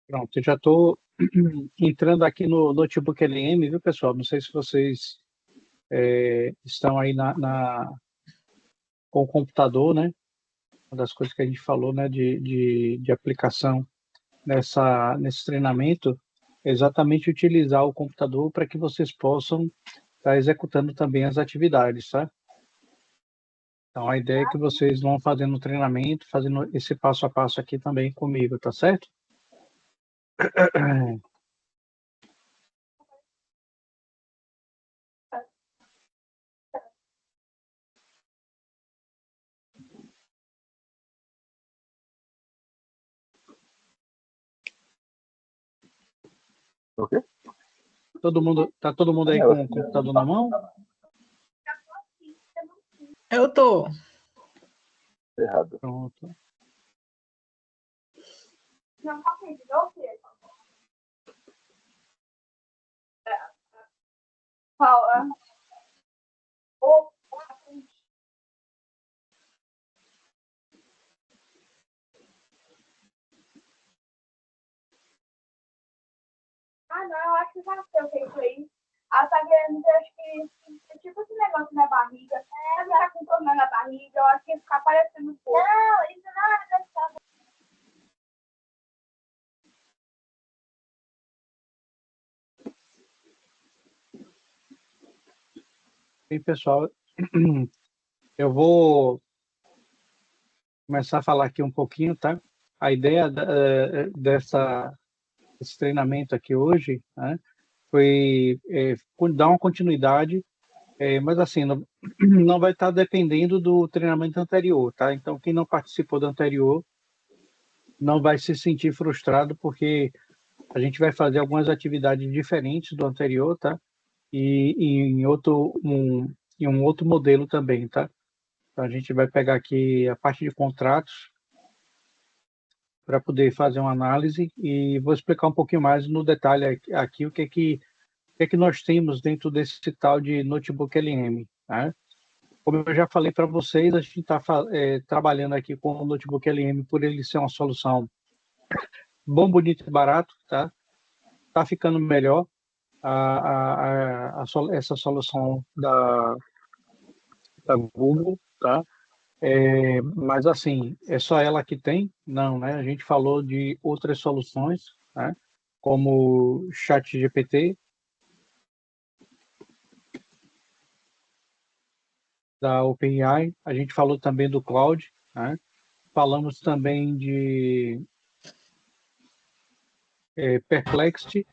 Pronto, eu já estou entrando aqui no Notebook LM, viu, pessoal? Não sei se vocês estão aí com o computador, né? Uma das coisas que a gente falou, né, de aplicação nesse treinamento é exatamente utilizar o computador para que vocês possam estar executando também as atividades, tá? Então, a ideia é que vocês vão fazendo o treinamento, fazendo esse passo a passo aqui também comigo, tá certo? Ok? Tá todo mundo aí com o computador na mão? Eu tô. Errado. Pronto. Ah, não, eu acho que já sei o que é isso aí. Ela tá querendo dizer, acho que tipo esse negócio na barriga. Ela tá com problema na barriga, eu acho que ia ficar parecendo um pouco. Não, isso não é necessário. Bem, pessoal, eu vou começar a falar aqui um pouquinho, tá? A ideia desse treinamento aqui hoje, né, foi dar uma continuidade, mas assim, não, não vai estar dependendo do treinamento anterior, tá? Então, quem não participou do anterior não vai se sentir frustrado, porque a gente vai fazer algumas atividades diferentes do anterior, tá? E em um outro modelo também, tá? Então, a gente vai pegar aqui a parte de contratos para poder fazer uma análise e vou explicar um pouquinho mais no detalhe aqui o que é que nós temos dentro desse tal de Notebook LM, tá? Como eu já falei para vocês, a gente está trabalhando aqui com o Notebook LM por ele ser uma solução bom, bonito e barato, tá? Tá ficando melhor essa solução da Google, tá? Mas assim, é só ela que tem? Não, né? A gente falou de outras soluções, né? Como o ChatGPT, da OpenAI, a gente falou também do Cloud, né? Falamos também de Perplexity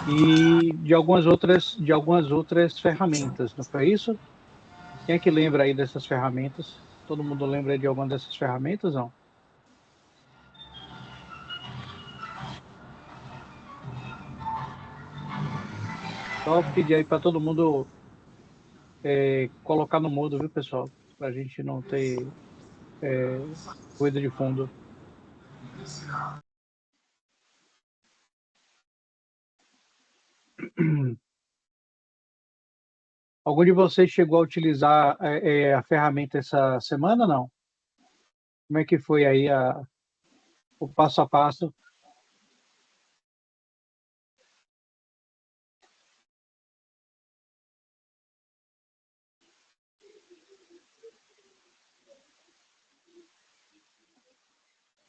e de algumas outras ferramentas, não foi isso? Quem é que lembra aí dessas ferramentas? Todo mundo lembra de alguma dessas ferramentas, não? Só pedir aí para todo mundo colocar no mudo, viu, pessoal? Para a gente não ter ruído de fundo. Algum de vocês chegou a utilizar a ferramenta essa semana, não? Como é que foi aí o passo a passo?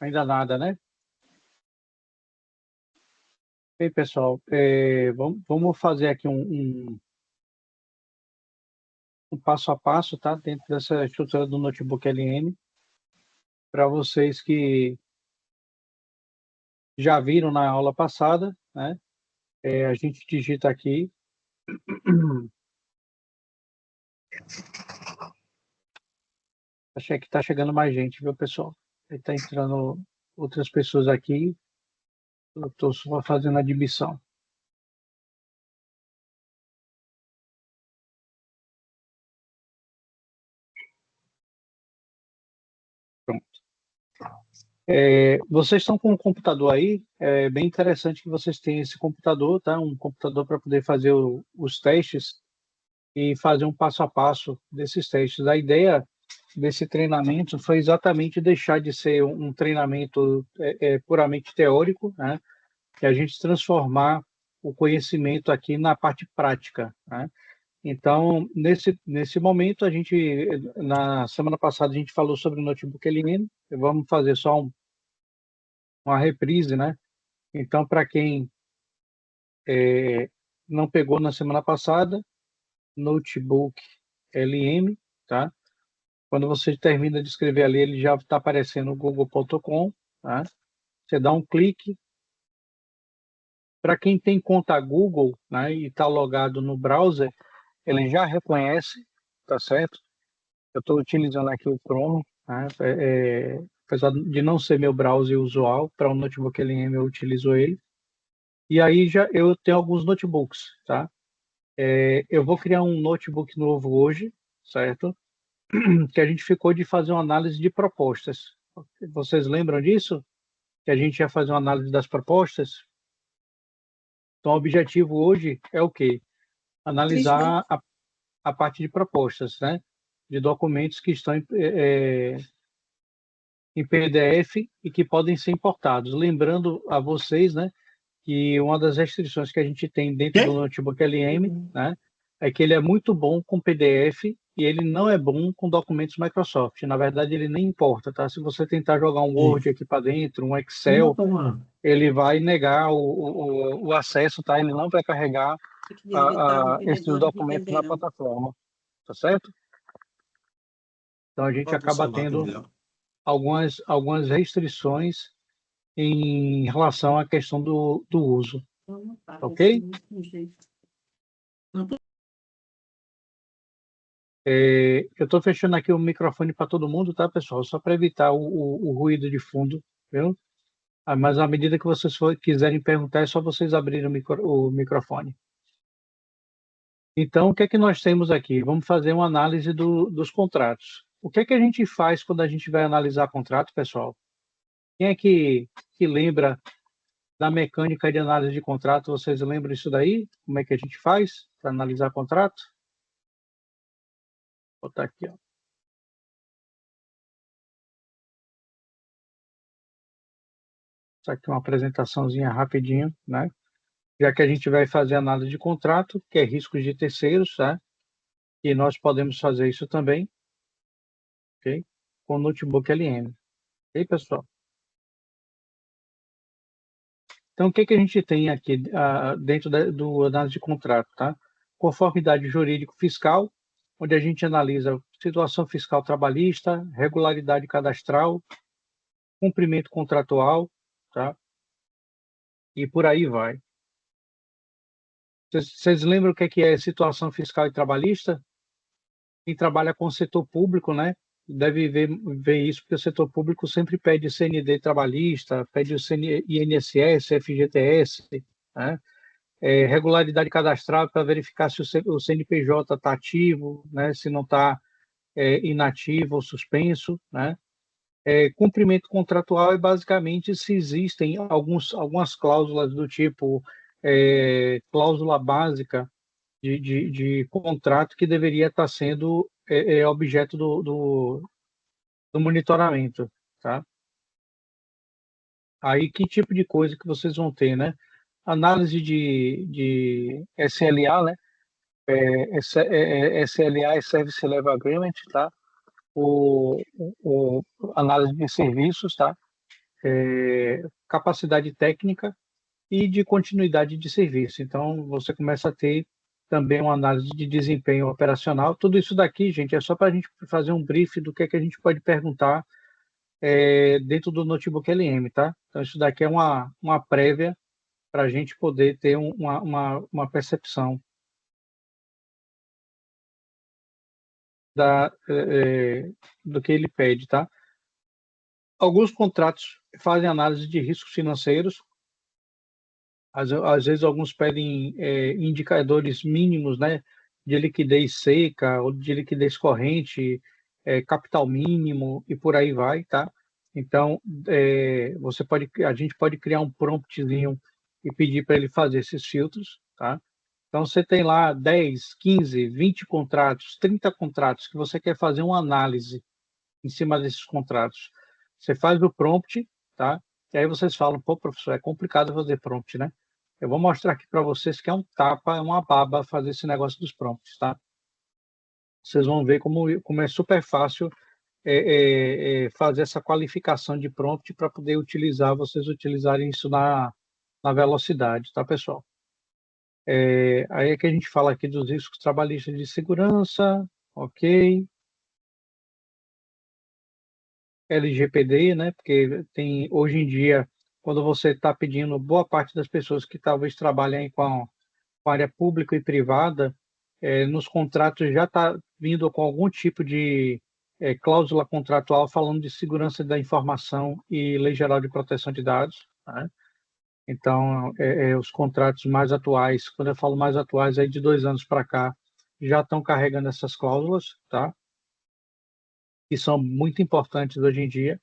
Ainda nada, né? Bem, pessoal, vamos fazer aqui um passo a passo, tá? Dentro dessa estrutura do Notebook LM, para vocês que já viram na aula passada, né? A gente digita aqui. Achei que está chegando mais gente, viu, pessoal? Está entrando outras pessoas aqui. Eu estou só fazendo admissão. Pronto. Vocês estão com um computador aí? É bem interessante que vocês tenham esse computador, tá? Um computador para poder fazer os testes e fazer um passo a passo desses testes. A ideia desse treinamento foi exatamente deixar de ser um treinamento puramente teórico, né? E a gente transformar o conhecimento aqui na parte prática, né? Então, nesse momento, na semana passada, a gente falou sobre o notebook LM, vamos fazer só uma reprise, né? Então, para quem não pegou na semana passada, notebook LM, tá? Quando você termina de escrever ali, ele já está aparecendo no google.com, tá? Você dá um clique. Para quem tem conta Google, né, e está logado no browser, ele já reconhece, tá certo? Eu estou utilizando aqui o Chrome, né? Apesar de não ser meu browser usual, para um notebook LM eu utilizo ele. E aí eu tenho alguns notebooks, tá? Eu vou criar um notebook novo hoje, certo? Que a gente ficou de fazer uma análise de propostas. Vocês lembram disso? Que a gente ia fazer uma análise das propostas? Então, o objetivo hoje é o quê? Analisar a parte de propostas, né? De documentos que estão em PDF e que podem ser importados. Lembrando a vocês, né, que uma das restrições que a gente tem dentro do notebook LM, né, é que ele é muito bom com PDF e ele não é bom com documentos Microsoft. Na verdade, ele nem importa, tá? Se você tentar jogar um Word aqui para dentro, um Excel, ele vai negar o acesso, tá? Ele não vai carregar esses documentos na plataforma, tá certo? Então a gente acaba tendo algumas restrições em relação à questão do uso, ok? Eu estou fechando aqui o microfone para todo mundo, tá, pessoal? Só para evitar o ruído de fundo, viu? Mas à medida que vocês quiserem perguntar, é só vocês abrirem o microfone. Então, o que é que nós temos aqui? Vamos fazer uma análise dos contratos. O que é que a gente faz quando a gente vai analisar contrato, pessoal? Quem é que lembra da mecânica de análise de contrato? Vocês lembram isso daí? Como é que a gente faz para analisar contrato? Vou botar aqui, ó. Isso aqui é uma apresentaçãozinha rapidinho, né? Já que a gente vai fazer análise de contrato, que é riscos de terceiros, tá? E nós podemos fazer isso também, ok? Com o notebook LM. Ok, pessoal? Então, o que que a gente tem aqui dentro do análise de contrato, tá? Conformidade jurídico-fiscal, onde a gente analisa situação fiscal trabalhista, regularidade cadastral, cumprimento contratual, tá? E por aí vai. Vocês lembram o que é situação fiscal e trabalhista? Quem trabalha com o setor público, né? Deve ver isso, porque o setor público sempre pede CND trabalhista, pede o INSS, FGTS, né? Regularidade cadastral para verificar se o CNPJ está ativo, né? Se não está inativo ou suspenso, né? Cumprimento contratual é basicamente se existem algumas cláusulas do tipo cláusula básica de contrato que deveria estar sendo objeto do monitoramento, tá? Aí que tipo de coisa que vocês vão ter, né? Análise de SLA, né? SLA é Service Level Agreement, tá? O análise de serviços, tá? Capacidade técnica e de continuidade de serviço. Então, você começa a ter também uma análise de desempenho operacional. Tudo isso daqui, gente, é só para a gente fazer um brief do que é que a gente pode perguntar dentro do notebook LM, tá? Então, isso daqui é uma prévia para a gente poder ter uma percepção do que ele pede, tá? Alguns contratos fazem análise de riscos financeiros. Às vezes, alguns pedem indicadores mínimos, né? De liquidez seca ou de liquidez corrente, capital mínimo e por aí vai, tá? Então, a gente pode criar um promptzinho e pedir para ele fazer esses filtros, tá? Então, você tem lá 10, 15, 20 contratos, 30 contratos que você quer fazer uma análise em cima desses contratos. Você faz o prompt, tá? E aí vocês falam, pô, professor, é complicado fazer prompt, né? Eu vou mostrar aqui para vocês que é um tapa, é uma baba fazer esse negócio dos prompts, tá? Vocês vão ver como é super fácil fazer essa qualificação de prompt para poder utilizar, vocês utilizarem isso na velocidade, tá, pessoal? Aí é que a gente fala aqui dos riscos trabalhistas de segurança, ok. LGPD, né? Porque tem hoje em dia, quando você está pedindo, boa parte das pessoas que talvez trabalhem com a área pública e privada, nos contratos já está vindo com algum tipo de cláusula contratual falando de segurança da informação e Lei Geral de Proteção de Dados, né? Então, os contratos mais atuais, quando eu falo mais atuais, aí de 2 anos para cá, já estão carregando essas cláusulas, tá? Que são muito importantes hoje em dia.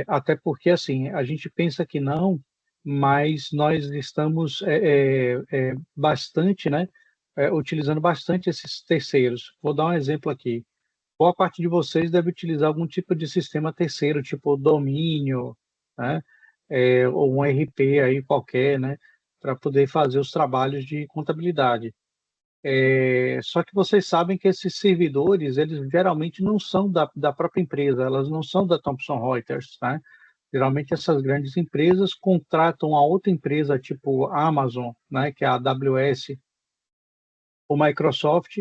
Até porque, assim, a gente pensa que não, mas nós estamos bastante, né, utilizando bastante esses terceiros. Vou dar um exemplo aqui. Boa parte de vocês deve utilizar algum tipo de sistema terceiro, tipo domínio, né, ou um RP aí qualquer, né, para poder fazer os trabalhos de contabilidade. Só que vocês sabem que esses servidores, eles geralmente não são da própria empresa, elas não são da Thomson Reuters, né? Geralmente essas grandes empresas contratam a outra empresa, tipo Amazon, né, que é a AWS, ou Microsoft,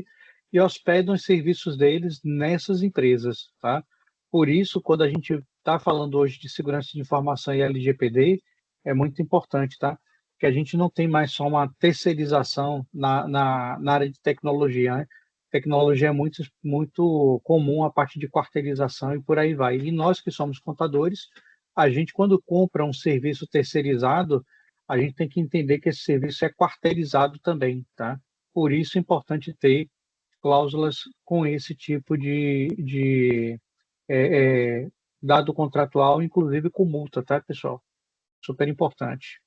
e hospedam os serviços deles nessas empresas, tá? Por isso, quando a gente está falando hoje de segurança de informação e LGPD, é muito importante, tá? Que a gente não tem mais só uma terceirização na área de tecnologia, né? Tecnologia é muito comum a parte de quarteirização e por aí vai. E nós que somos contadores, a gente quando compra um serviço terceirizado, a gente tem que entender que esse serviço é quarteirizado também, tá? Por isso é importante ter cláusulas com esse tipo de é, é, dado contratual, inclusive com multa, tá, pessoal? Super importante.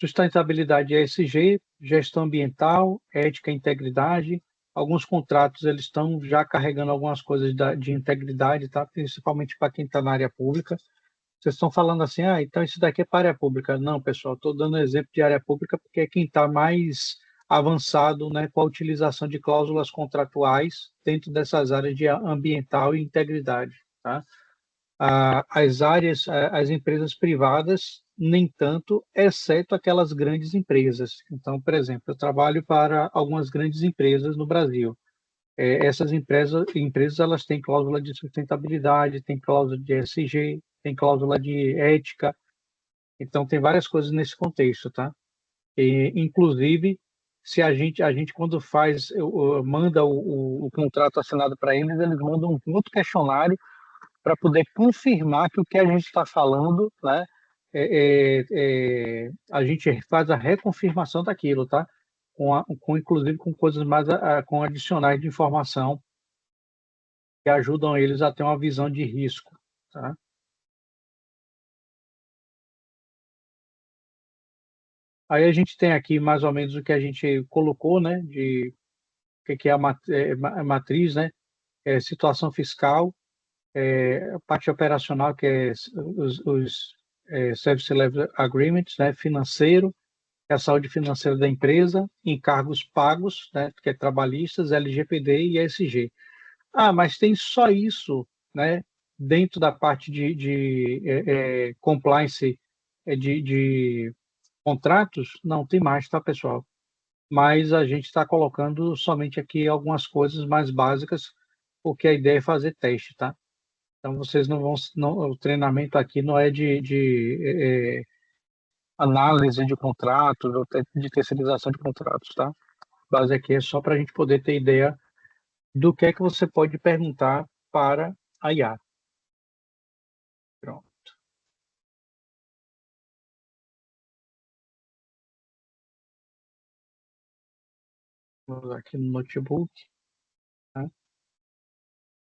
Sustentabilidade ESG, gestão ambiental, ética e integridade. Alguns contratos eles estão já carregando algumas coisas de integridade, tá? Principalmente para quem está na área pública. Vocês estão falando assim, então isso daqui é para a área pública. Não, pessoal, estou dando exemplo de área pública porque é quem está mais avançado, né, com a utilização de cláusulas contratuais dentro dessas áreas de ambiental e integridade, tá? As empresas privadas, nem tanto, exceto aquelas grandes empresas. Então, por exemplo, eu trabalho para algumas grandes empresas no Brasil. Essas empresas elas têm cláusula de sustentabilidade, tem cláusula de ESG, tem cláusula de ética, então tem várias coisas nesse contexto, tá? Inclusive, se a gente quando manda o contrato assinado para eles, eles mandam um outro questionário para poder confirmar que o que a gente está falando, né, a gente faz a reconfirmação daquilo, tá? Inclusive com coisas mais com adicionais de informação que ajudam eles a ter uma visão de risco, tá? Aí a gente tem aqui mais ou menos o que a gente colocou, né, de o que é a matriz, né, situação fiscal, a parte operacional, que é os Service Level Agreements, né, financeiro, que é a saúde financeira da empresa, encargos pagos, né, que é trabalhistas, LGPD e ESG. Mas tem só isso, né, dentro da parte de compliance de contratos? Não, tem mais, tá, pessoal? Mas a gente está colocando somente aqui algumas coisas mais básicas, porque a ideia é fazer teste, tá? Então vocês não vão, o treinamento aqui não é de análise de contratos ou de terceirização de contratos, tá? A base aqui é só para a gente poder ter ideia do que é que você pode perguntar para a IA. Pronto. Vamos aqui no notebook. Tá?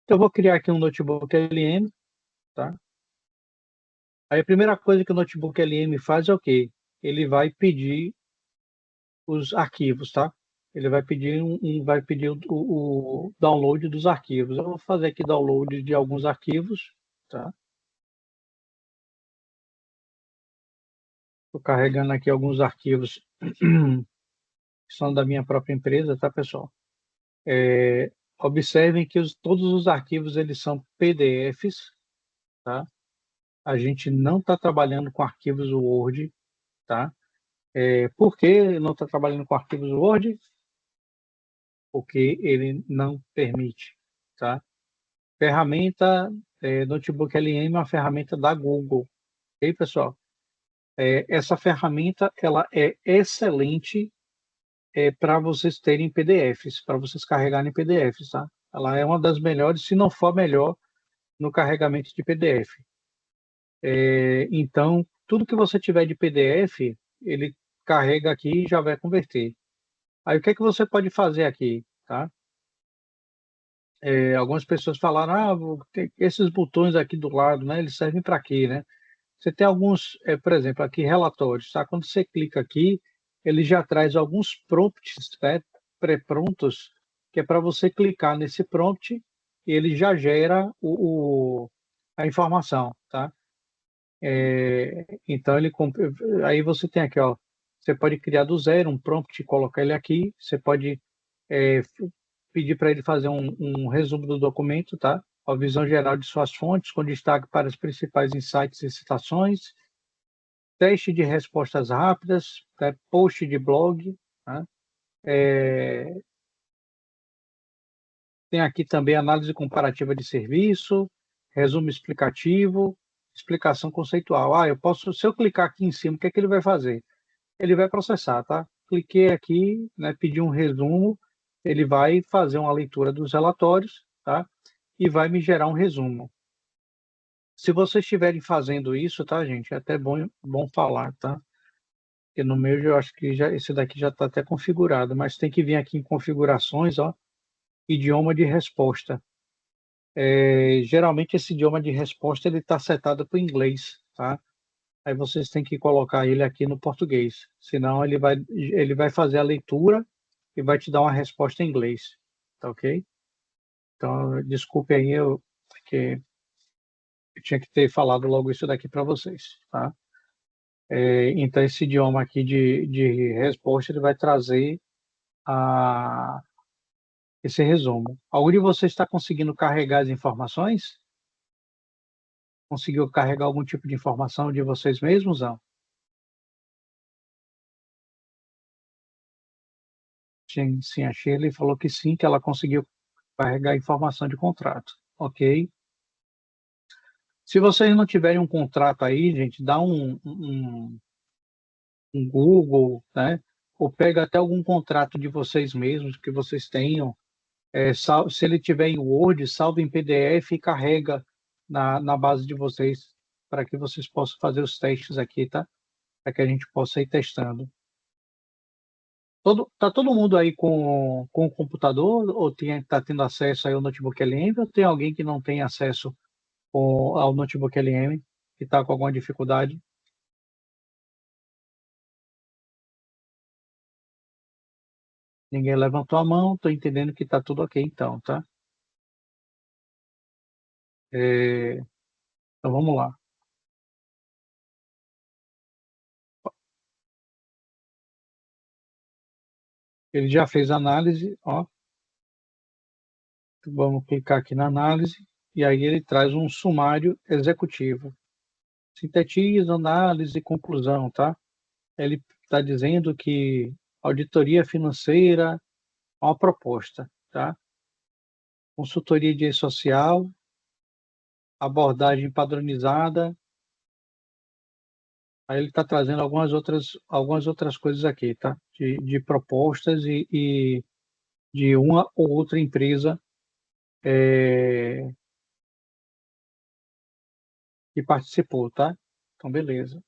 Então, eu vou criar aqui um notebook LM. Tá? Aí a primeira coisa que o notebook LM faz é o quê? ele vai pedir os arquivos, tá? Ele vai pedir vai pedir o download dos arquivos. Eu vou fazer aqui download de alguns arquivos, tá? Estou carregando aqui alguns arquivos que são da minha própria empresa, tá, pessoal? Observem que todos os arquivos eles são PDFs, tá? A gente não está trabalhando com arquivos Word, tá? Por que não está trabalhando com arquivos Word? Porque ele não permite, tá? Ferramenta Notebook LM é uma ferramenta da Google, ok, pessoal? Essa ferramenta ela é excelente para vocês terem PDFs, para vocês carregarem PDFs, tá? Ela é uma das melhores, se não for a melhor, no carregamento de PDF. Então, tudo que você tiver de PDF, ele carrega aqui e já vai converter. Aí, o que é que você pode fazer aqui, tá? Algumas pessoas falaram, esses botões aqui do lado, né? Eles servem para quê, né? Você tem alguns, por exemplo, aqui relatórios, tá? Quando você clica aqui, ele já traz alguns prompts, né, pré-prontos, que é para você clicar nesse prompt e ele já gera a informação, tá? Então aí você tem aqui, ó, você pode criar do zero um prompt, colocar ele aqui, você pode é, pedir para ele fazer um resumo do documento, tá? A visão geral de suas fontes, com destaque para os principais insights e citações, teste de respostas rápidas, post de blog, tá? Tem aqui também análise comparativa de serviço, resumo explicativo, explicação conceitual. Se eu clicar aqui em cima, o que é que ele vai fazer? Ele vai processar, tá? Cliquei aqui, né, pedi um resumo, ele vai fazer uma leitura dos relatórios, tá? E vai me gerar um resumo. Se vocês estiverem fazendo isso, tá, gente? É até bom falar, tá? Porque no meu eu acho que esse daqui já está até configurado, mas tem que vir aqui em configurações, ó, idioma de resposta. Geralmente esse idioma de resposta ele está setado para o inglês, tá? Aí vocês têm que colocar ele aqui no português, senão ele vai fazer a leitura e vai te dar uma resposta em inglês, tá ok? Então, desculpe aí, porque eu tinha que ter falado logo isso daqui para vocês, tá? Então, esse idioma aqui de resposta, ele vai trazer esse resumo. Algum de vocês está conseguindo carregar as informações? Conseguiu carregar algum tipo de informação de vocês mesmos, não? Sim, a Shirley falou que sim, que ela conseguiu carregar a informação de contrato. Ok? Se vocês não tiverem um contrato aí, gente, dá um Google, né? Ou pega até algum contrato de vocês mesmos, que vocês tenham. Se ele tiver em Word, salva em PDF e carrega na base de vocês, para que vocês possam fazer os testes aqui, tá? Para que a gente possa ir testando. Tá todo mundo aí com o computador, ou está tendo acesso aí ao notebook LM, ou tem alguém que não tem acesso ao notebook LM, que está com alguma dificuldade? Ninguém levantou a mão, estou entendendo que está tudo ok então, tá? Então vamos lá. Ele já fez a análise, ó. Vamos clicar aqui na análise, e aí ele traz um sumário executivo. Sintetiza, análise e conclusão, tá? Ele está dizendo que auditoria financeira é uma proposta, tá? Consultoria de social, abordagem padronizada. Aí ele está trazendo algumas outras coisas aqui, tá? De propostas e de uma ou outra empresa que participou, tá? Então, beleza.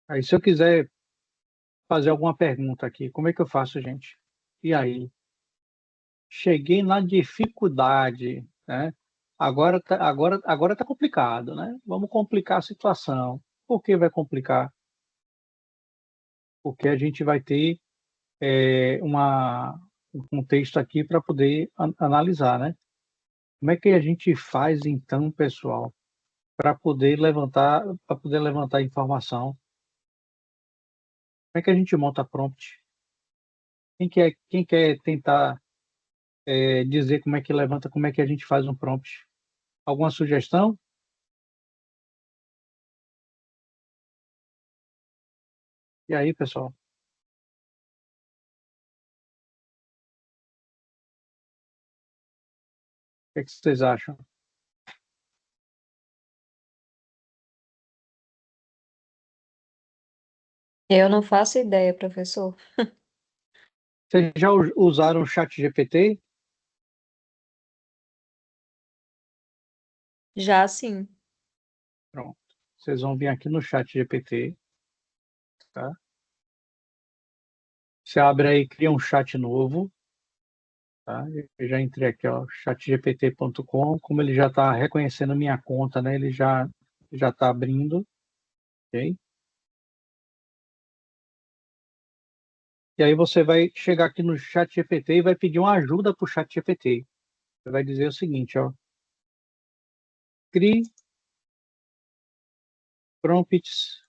Aí, se eu quiser fazer alguma pergunta aqui, como é que eu faço, gente? E aí? Cheguei na dificuldade, né? Agora tá complicado, né? Vamos complicar a situação. Por que vai complicar? porque a gente vai ter um contexto aqui para poder analisar, né? Como é que a gente faz, então, pessoal, para poder levantar informação? Como é que a gente monta prompt? Quem quer tentar dizer como é que levanta, como é que a gente faz um prompt? Alguma sugestão? E aí, pessoal? O que é que vocês acham? Eu não faço ideia, professor. Vocês já usaram o chat GPT? Já sim. Pronto. Vocês vão vir aqui no chat GPT, tá? Você abre aí, cria um chat novo, tá? Eu já entrei aqui, ó, chatgpt.com. Como ele já está reconhecendo minha conta, né? Ele já está abrindo, ok? E aí você vai chegar aqui no chat GPT e vai pedir uma ajuda para o chat GPT. Você vai dizer o seguinte, ó. Crie prompts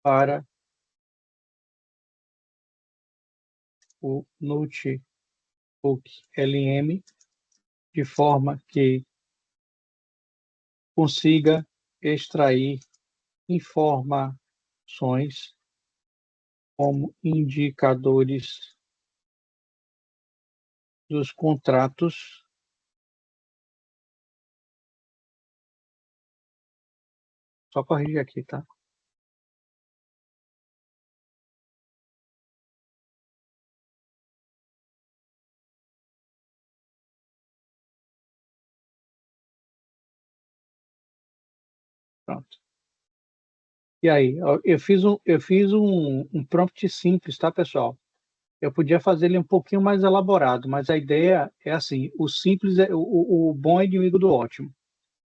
para o Notebook LM de forma que consiga extrair informações como indicadores dos contratos. Só corrigir aqui, tá? Pronto. E aí, eu fiz um prompt simples, tá, pessoal? Eu podia fazer ele um pouquinho mais elaborado, mas a ideia é assim: o simples é o bom é inimigo do ótimo.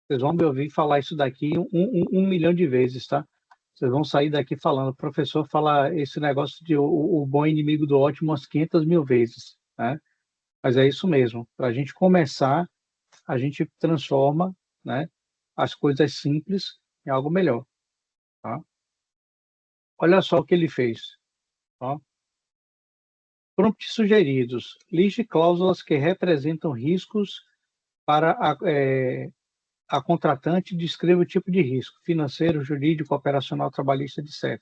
Vocês vão me ouvir falar isso daqui um milhão de vezes, tá? Vocês vão sair daqui falando, o professor fala esse negócio de o bom é inimigo do ótimo umas 500 mil vezes, né? Mas é isso mesmo. Para a gente começar, a gente transforma, né, as coisas simples em algo melhor, tá? Olha só o que ele fez. Ó. Prompts sugeridos. Liste cláusulas que representam riscos para a contratante e descreva o tipo de risco, financeiro, jurídico, operacional, trabalhista, etc.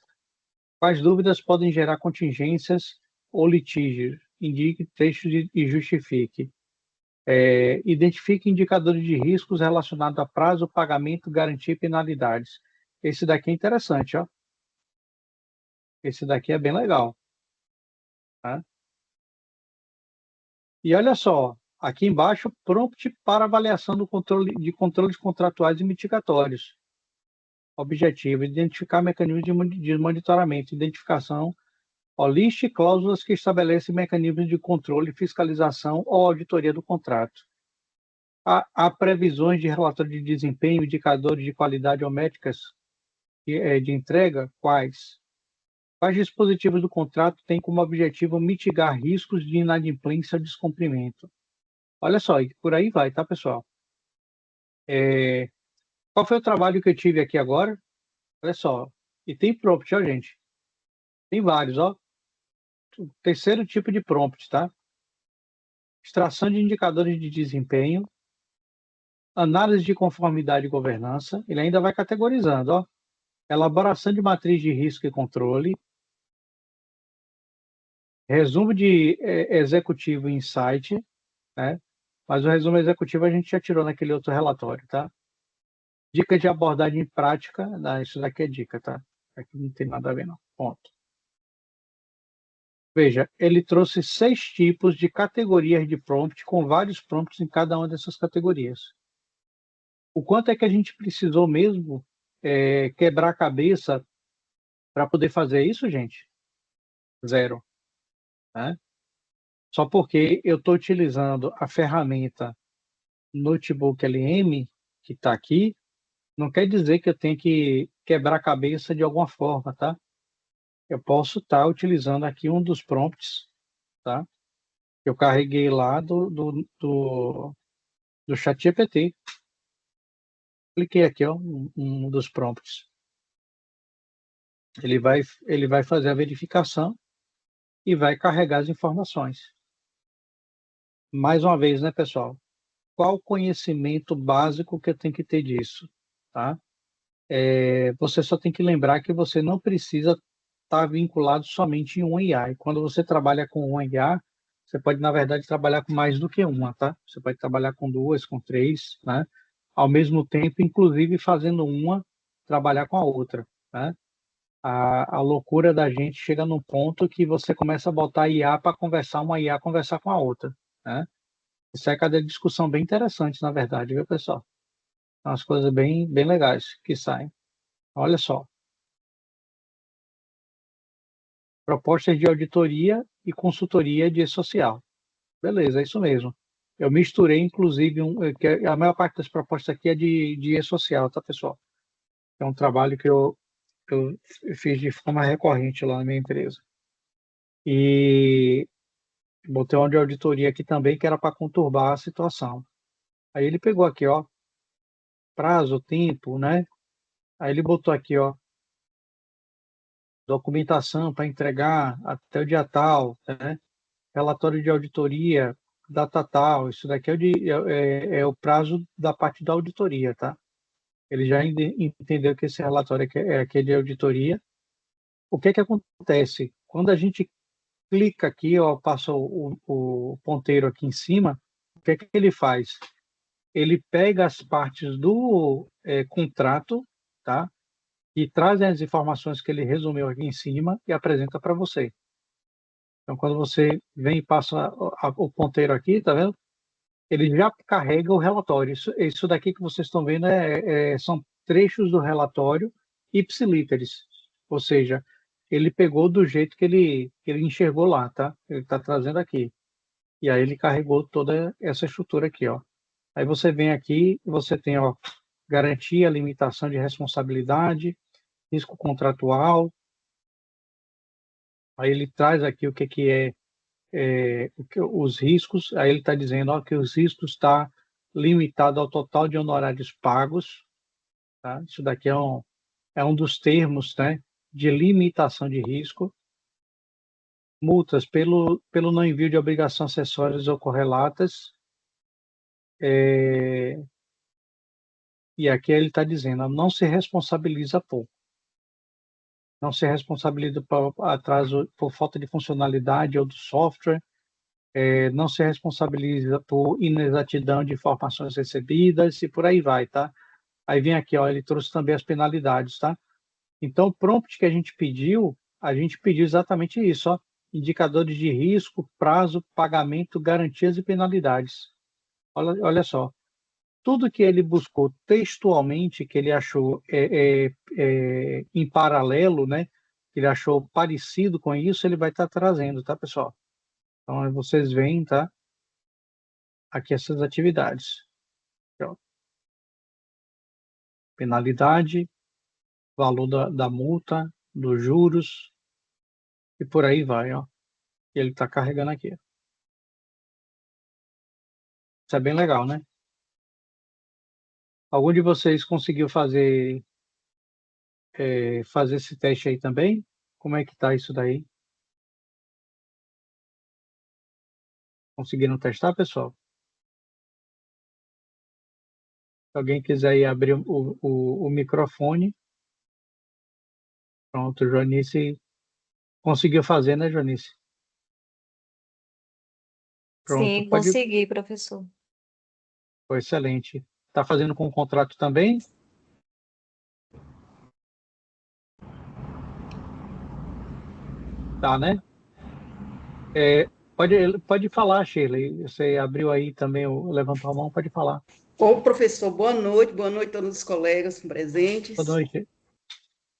Quais dúvidas podem gerar contingências ou litígios? Indique textos e justifique. Identifique indicadores de riscos relacionados a prazo, pagamento, garantia e penalidades. Esse daqui é interessante, ó. Esse daqui é bem legal, tá? E olha só, aqui embaixo, prompt para avaliação do de controles contratuais e mitigatórios. Objetivo: identificar mecanismos de monitoramento, identificação, liste cláusulas que estabelecem mecanismos de controle, fiscalização ou auditoria do contrato. Há previsões de relatório de desempenho, indicadores de qualidade ou métricas de entrega? Quais? Quais dispositivos do contrato têm como objetivo mitigar riscos de inadimplência ou descumprimento? Olha só, e por aí vai, tá, pessoal? Qual foi o trabalho que eu tive aqui agora? Olha só, e tem prompt, ó, gente. Tem vários, ó. O terceiro tipo de prompt, tá? Extração de indicadores de desempenho, análise de conformidade e governança. Ele ainda vai categorizando, ó. Elaboração de matriz de risco e controle, resumo de executivo insight, né? Mas o resumo executivo a gente já tirou naquele outro relatório, tá? Dica de abordagem prática, isso daqui é dica, tá? Aqui não tem nada a ver, não. Ponto. Veja, ele trouxe 6 tipos de categorias de prompt, com vários prompts em cada uma dessas categorias. O quanto é que a gente precisou mesmo quebrar a cabeça para poder fazer isso, gente? Zero. Né? Só porque eu estou utilizando a ferramenta Notebook LM, que está aqui, Não quer dizer que eu tenho que quebrar a cabeça de alguma forma, tá? Eu posso estar utilizando aqui um dos prompts, tá? Eu carreguei lá do ChatGPT. Cliquei aqui, ó, um dos prompts. Ele vai fazer a verificação e vai carregar as informações. Mais uma vez, né, pessoal? Qual o conhecimento básico que eu tenho que ter disso, tá? Você só tem que lembrar que você não precisa estar vinculado somente em um IA. E quando você trabalha com uma IA, você pode, na verdade, trabalhar com mais do que uma, tá? Você pode trabalhar com duas, com três, né? Ao mesmo tempo, inclusive fazendo uma, trabalhar com a outra, né? A loucura da gente chega num ponto que você começa a botar IA para conversar, uma IA conversar com a outra, né? Isso é cada discussão bem interessante, na verdade, viu, pessoal? São umas coisas bem legais que saem. Olha só. Propostas de auditoria e consultoria de social. Beleza, é isso mesmo. Eu misturei, inclusive, que a maior parte das propostas aqui é de e-social, tá, pessoal? É um trabalho que eu fiz de forma recorrente lá na minha empresa. E botei uma de auditoria aqui também, que era para conturbar a situação. Aí ele pegou aqui, ó, prazo, tempo, né? Aí ele botou aqui, ó, documentação para entregar até o dia tal, né? Relatório de auditoria, data tal. Isso daqui é o prazo da parte da auditoria, tá? Ele já entendeu que esse relatório aqui é de auditoria. O que que acontece? Quando a gente clica aqui, ó, passa o ponteiro aqui em cima, o que que ele faz? Ele pega as partes do contrato, tá? E traz as informações que ele resumiu aqui em cima e apresenta para você. Então, quando você vem e passa o ponteiro aqui, tá vendo? Ele já carrega o relatório. Isso daqui que vocês estão vendo são trechos do relatório ipsilíteres, ou seja, ele pegou do jeito que ele enxergou lá, tá? Ele está trazendo aqui. E aí ele carregou toda essa estrutura aqui, ó. Aí você vem aqui e você tem, ó, garantia, limitação de responsabilidade, risco contratual. Aí ele traz aqui o que os riscos. Aí ele está dizendo, ó, que os riscos está limitado ao total de honorários pagos. Tá? Isso daqui é um dos termos, né, de limitação de risco. Multas pelo não envio de obrigações acessórias ou correlatas. E aqui ele está dizendo, não se responsabiliza por. Não se responsabiliza por atraso, por falta de funcionalidade ou do software. Não se responsabiliza por inexatidão de informações recebidas e por aí vai, tá? Aí vem aqui, ó, ele trouxe também as penalidades, tá? Então, o prompt que a gente pediu exatamente isso, ó, indicadores de risco, prazo, pagamento, garantias e penalidades. Olha só, tudo que ele buscou textualmente, que ele achou em paralelo, né? Que ele achou parecido com isso, ele vai estar trazendo, tá, pessoal? Então, vocês veem, tá? Aqui essas atividades. Então, penalidade, valor da multa, dos juros, e por aí vai, ó. E ele está carregando aqui. Isso é bem legal, né? Algum de vocês conseguiu fazer esse teste aí também? Como é que tá isso daí? Conseguiram testar, pessoal? Se alguém quiser aí abrir o microfone. Pronto, Joanice conseguiu fazer, né, Joanice? Pronto, Sim, consegui, professor. Foi excelente. Está fazendo com o contrato também? Tá, né? Pode falar, Shirley. Você abriu aí também, levantou a mão, pode falar. Ô, professor, boa noite a todos os colegas presentes. Boa noite.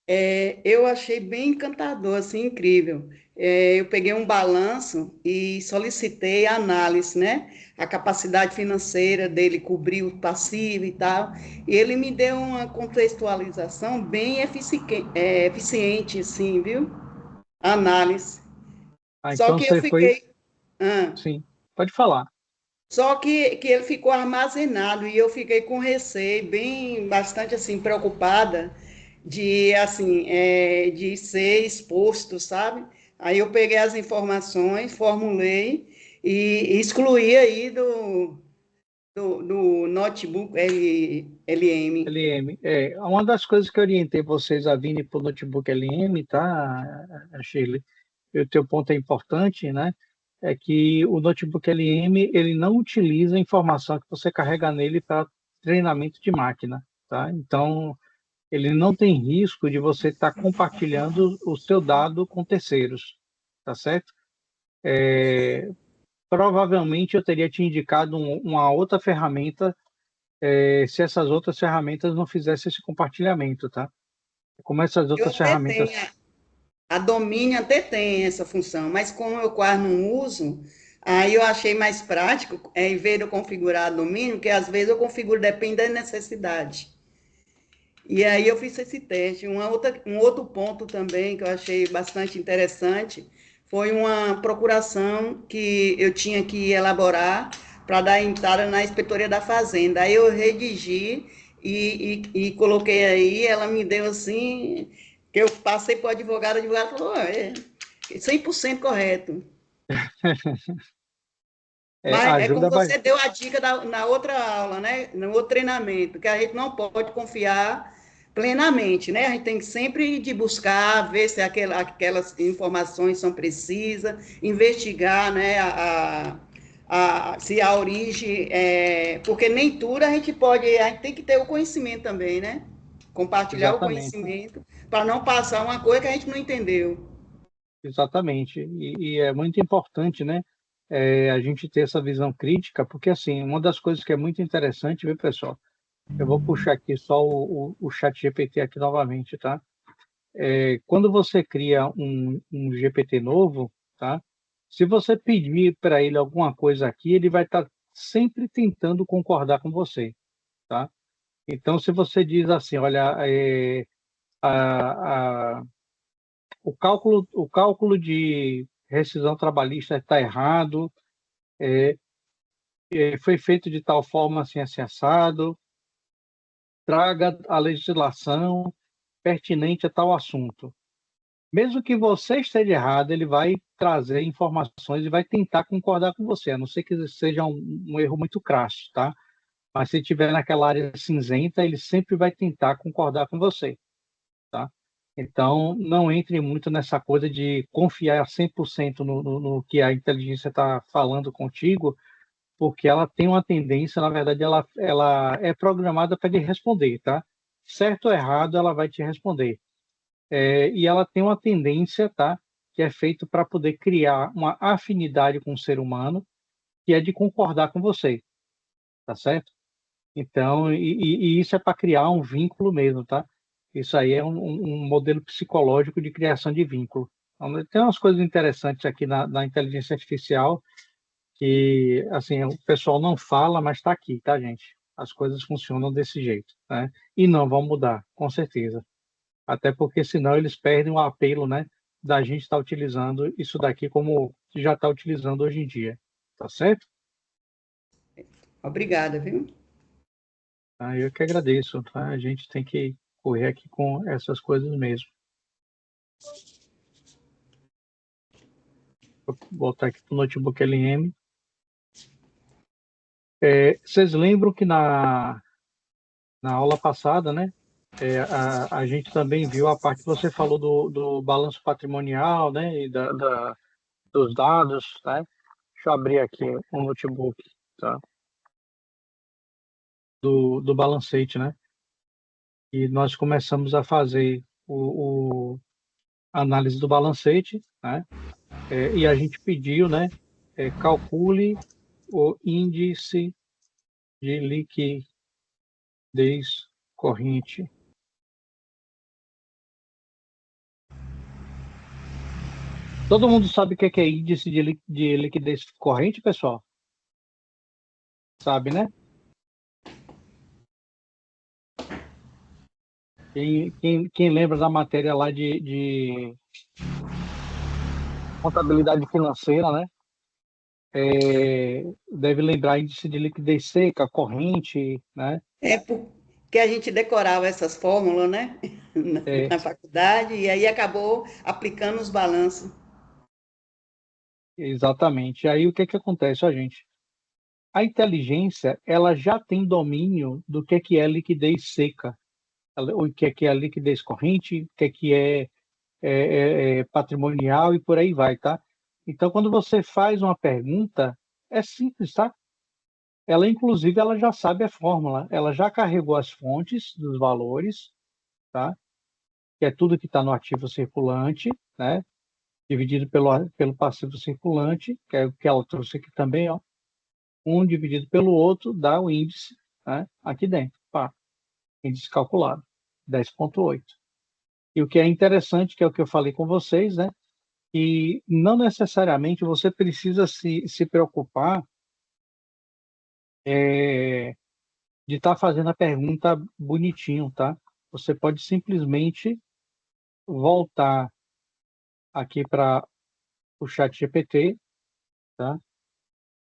Eu achei bem encantador, assim, incrível. Eu peguei um balanço e solicitei a análise, né? A capacidade financeira dele cobrir o passivo e tal. E ele me deu uma contextualização bem eficiente, assim, viu? A análise. Ah, Só então que eu você foi, fiquei. Ah, sim, pode falar. só que ele ficou armazenado e eu fiquei com receio, bem, bastante assim, preocupada de, assim, de ser exposto, sabe? Aí eu peguei as informações, formulei e excluí aí do notebook LM. LM, uma das coisas que eu orientei vocês a virem para o notebook LM, tá, Shirley? E o teu ponto é importante, né? É que o notebook LM, ele não utiliza a informação que você carrega nele para treinamento de máquina, tá? Então, ele não tem risco de você estar compartilhando o seu dado com terceiros, tá certo? Provavelmente eu teria te indicado uma outra ferramenta, se essas outras ferramentas não fizessem esse compartilhamento, tá? Como essas Eu outras até tenho, ferramentas. a Domínio até tem essa função, mas como eu quase não uso, aí eu achei mais prático, em vez de eu configurar a Domínio, que às vezes eu configuro, depende da necessidade. E aí eu fiz esse teste. Um outro ponto também que eu achei bastante interessante foi uma procuração que eu tinha que elaborar para dar entrada na inspetoria da Fazenda. Aí eu redigi e coloquei aí, ela me deu assim, que eu passei para o advogado falou, 100% correto. Mas é como Ajuda você bastante. deu a dica na outra aula, né? No outro treinamento, que a gente não pode confiar plenamente, né? A gente tem que sempre de buscar, ver se aquelas informações são precisas, investigar, né? Se a origem porque nem tudo a gente tem que ter o conhecimento também, né? Compartilhar o Exatamente, conhecimento para não passar uma coisa que a gente não entendeu. exatamente. E é muito importante, né? A gente ter essa visão crítica, porque assim, uma das coisas que é muito interessante, viu, pessoal? Eu vou puxar aqui só o chat GPT aqui novamente, tá? Quando você cria um GPT novo, tá? Se você pedir para ele alguma coisa aqui, ele vai estar sempre tentando concordar com você, tá? Então, se você diz assim, olha, a, a, o cálculo de rescisão trabalhista está errado, foi feito de tal forma assim, assim, assado, traga a legislação pertinente a tal assunto. Mesmo que você esteja errado, ele vai trazer informações e vai tentar concordar com você, a não ser que seja um erro muito crasso, tá? Mas se estiver naquela área cinzenta, ele sempre vai tentar concordar com você, tá? Então, não entre muito nessa coisa de confiar 100% no que a inteligência está falando contigo, porque ela tem uma tendência, na verdade, ela é programada para lhe responder, tá? Certo ou errado, ela vai te responder. E ela tem uma tendência, tá? Que é feito para poder criar uma afinidade com o ser humano, que é de concordar com você, tá certo? Então, e isso é para criar um vínculo mesmo, tá? Isso aí é um modelo psicológico de criação de vínculo. Então, tem umas coisas interessantes aqui na inteligência artificial que, assim, o pessoal não fala, mas está aqui, tá, gente? As coisas funcionam desse jeito, né? E não vão mudar, com certeza. Até porque senão eles perdem o apelo, né, da gente estar utilizando isso daqui como já está utilizando hoje em dia, tá certo? Obrigada, viu? Eu que agradeço, tá? A gente tem que correr aqui com essas coisas mesmo. Vou voltar aqui para o notebook LM. Vocês lembram que na aula passada, né, a gente também viu a parte que você falou do balanço patrimonial, né, e dos dados, tá? Deixa eu abrir aqui o notebook, tá? Do balancete, né? E nós começamos a fazer a análise do balancete, né? E a gente pediu, né? Calcule o índice de liquidez corrente. Todo mundo sabe o que é índice de liquidez corrente, pessoal? Sabe, né? Quem lembra da matéria lá de contabilidade financeira, né? Deve lembrar índice de liquidez seca, corrente, né? É porque a gente decorava essas fórmulas, né? É, Na faculdade, e aí acabou aplicando os balanços. exatamente. Aí o que acontece, ó, gente? A inteligência, ela já tem domínio do que é liquidez seca, o que é liquidez corrente, o que é patrimonial e por aí vai, tá? Então, quando você faz uma pergunta, é simples, tá? Ela, inclusive, ela já sabe a fórmula, ela já carregou as fontes dos valores, tá? Que é tudo que está no ativo circulante, né? Dividido pelo passivo circulante, que é o que ela trouxe aqui também, ó. Um dividido pelo outro dá o índice, né? Aqui dentro, pá, índice calculado, 10,8. E o que é interessante, que é o que eu falei com vocês, né? E não necessariamente você precisa se preocupar de estar fazendo a pergunta bonitinho, tá? Você pode simplesmente voltar aqui para o chat GPT, tá?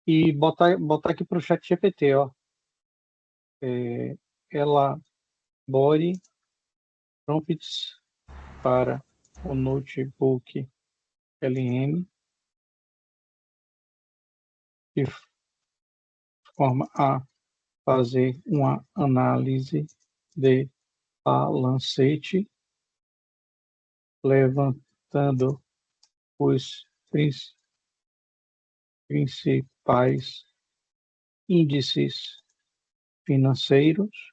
E botar aqui para o chat GPT, ó. Elabore prompts para o notebook LM de forma a fazer uma análise de balancete, levantando os principais índices financeiros,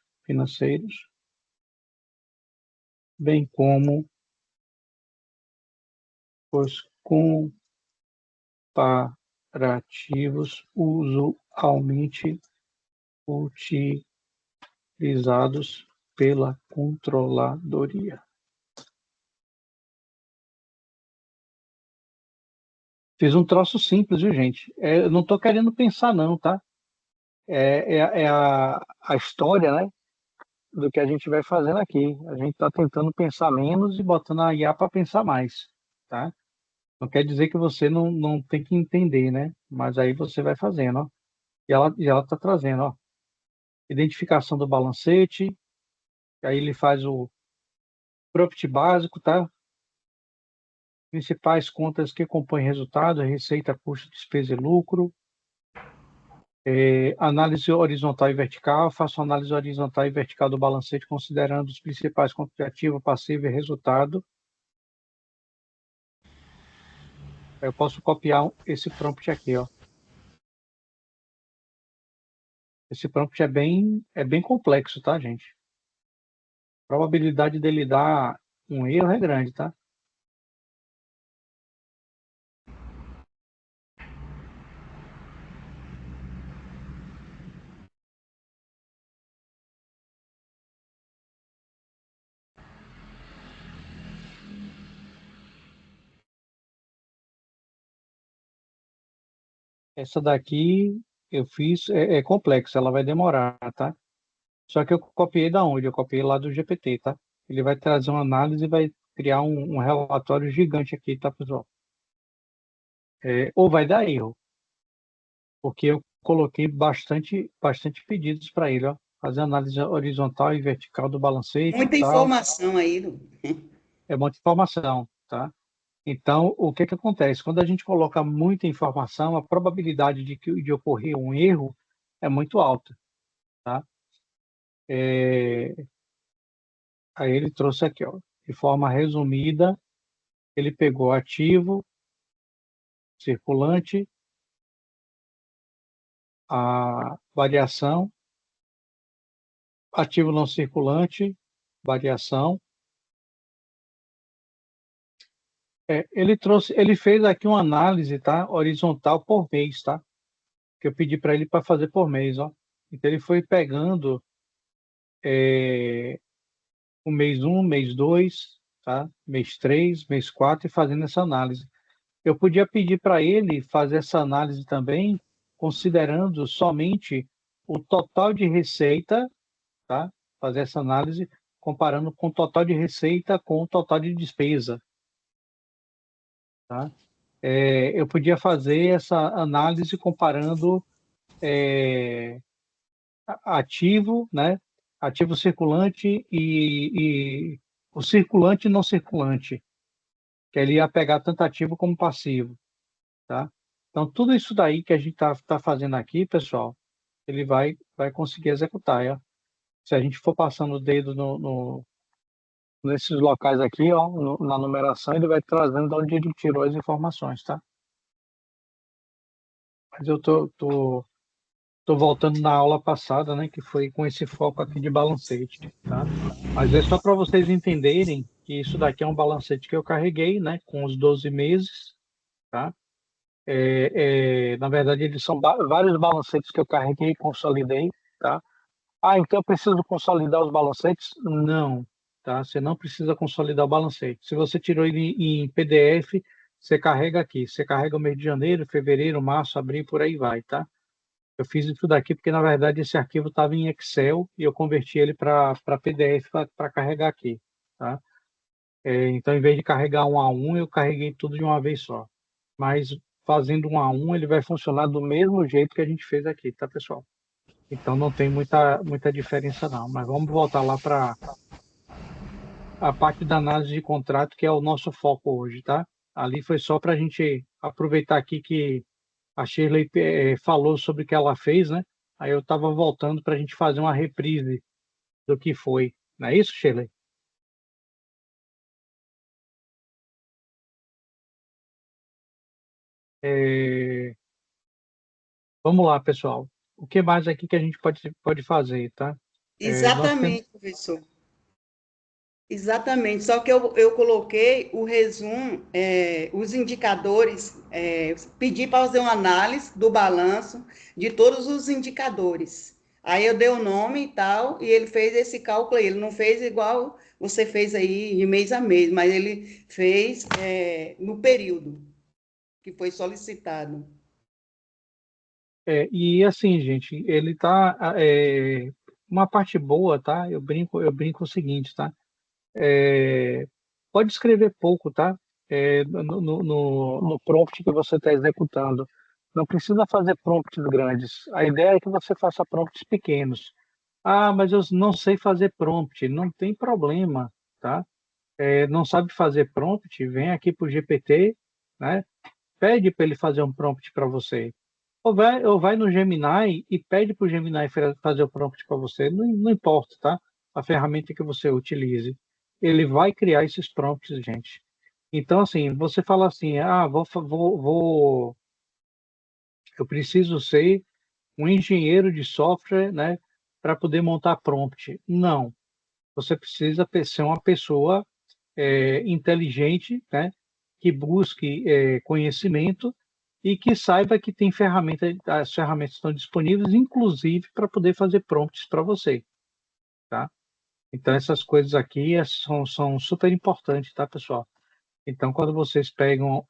bem como os comparativos usualmente utilizados pela controladoria. Fiz um troço simples, viu, gente? Eu não estou querendo pensar, não, tá? É a história, né, do que a gente vai fazendo aqui. A gente está tentando pensar menos e botando a IA para pensar mais, tá? Não quer dizer que você não tem que entender, né? Mas aí você vai fazendo, ó. E ela está trazendo, ó. Identificação do balancete, aí ele faz o prompt básico, tá? Principais contas que compõem resultado, receita, custo, despesa e lucro. Análise horizontal e vertical, faço análise horizontal e vertical do balancete, considerando os principais contas de ativo, passivo e resultado. Eu posso copiar esse prompt aqui, ó. Esse prompt é bem complexo, tá, gente? A probabilidade dele dar um erro é grande, tá? Essa daqui eu fiz, é complexa, ela vai demorar, tá? Só que eu copiei da onde? Eu copiei lá do GPT, tá? Ele vai trazer uma análise e vai criar um relatório gigante aqui, tá, pessoal? Ou vai dar erro, porque eu coloquei bastante pedidos para ele, ó. Fazer análise horizontal e vertical do balancete e Muita tal. informação aí. É muita informação, tá? Então, o que acontece? Quando a gente coloca muita informação, a probabilidade de ocorrer um erro é muito alta, tá? Aí ele trouxe aqui, ó, de forma resumida, ele pegou ativo, circulante, a variação, ativo não circulante, variação. Ele fez aqui uma análise, tá? Horizontal por mês, tá? Que eu pedi para ele para fazer por mês, ó. Então ele foi pegando o mês 1, mês 2, tá? Mês 3, mês 4 e fazendo essa análise. eu podia pedir para ele fazer essa análise também, considerando somente o total de receita, tá? Fazer essa análise comparando com o total de receita com o total de despesa, tá? Eu podia fazer essa análise comparando ativo, né? Ativo circulante e o circulante e não circulante, que ele ia pegar tanto ativo como passivo, tá? Então, tudo isso daí que a gente tá fazendo aqui, pessoal, ele vai conseguir executar, ó. Se a gente for passando o dedo nesses locais aqui, ó, na numeração, ele vai trazendo de onde ele tirou as informações, tá? Mas eu tô voltando na aula passada, né, que foi com esse foco aqui de balancete, tá? Mas é só para vocês entenderem que isso daqui é um balancete que eu carreguei, né, com os 12 meses, tá? Na verdade, eles são vários balancetes que eu carreguei e consolidei, tá? Ah, então eu preciso consolidar os balancetes? Não, tá? Você não precisa consolidar o balancete. Se você tirou ele em PDF, você carrega aqui. Você carrega o mês de janeiro, fevereiro, março, abril, por aí vai, tá? Eu fiz isso daqui porque, na verdade, esse arquivo estava em Excel e eu converti ele para PDF para carregar aqui, tá? Então, em vez de carregar um a um, eu carreguei tudo de uma vez só. Mas fazendo um a um, ele vai funcionar do mesmo jeito que a gente fez aqui, tá, pessoal? Então não tem muita diferença não. Mas vamos voltar lá para a parte da análise de contrato, que é o nosso foco hoje, tá? Ali foi só para a gente aproveitar aqui que a Shirley falou sobre o que ela fez, né? Aí eu estava voltando para a gente fazer uma reprise do que foi. Não é isso, Shirley? Vamos lá, pessoal. O que mais aqui que a gente pode fazer, tá? Nós temos... Exatamente, professor. Exatamente, só que eu coloquei o resumo, os indicadores, pedi para fazer uma análise do balanço de todos os indicadores. Aí eu dei o nome e tal, e ele fez esse cálculo aí. Ele não fez igual você fez aí de mês a mês, mas ele fez no período que foi solicitado. E assim, gente, ele tá uma parte boa, tá? Eu brinco o seguinte, tá? Pode escrever pouco, tá? No prompt que você está executando. Não precisa fazer prompts grandes. A ideia é que você faça prompts pequenos. Ah, mas eu não sei fazer prompt. Não tem problema, tá? Não sabe fazer prompt? Vem aqui para o GPT, né? Pede para ele fazer um prompt para você. Ou vai no Gemini e pede para o Gemini fazer o prompt para você. Não importa, tá? A ferramenta que você utilize. Ele vai criar esses prompts, gente. Então, assim, você fala assim, eu preciso ser um engenheiro de software, né, para poder montar prompt. Não. Você precisa ser uma pessoa inteligente, né, que busque conhecimento e que saiba que tem as ferramentas estão disponíveis, inclusive para poder fazer prompts para você, tá? Então essas coisas aqui são super importantes, tá, pessoal? Então quando vocês pegam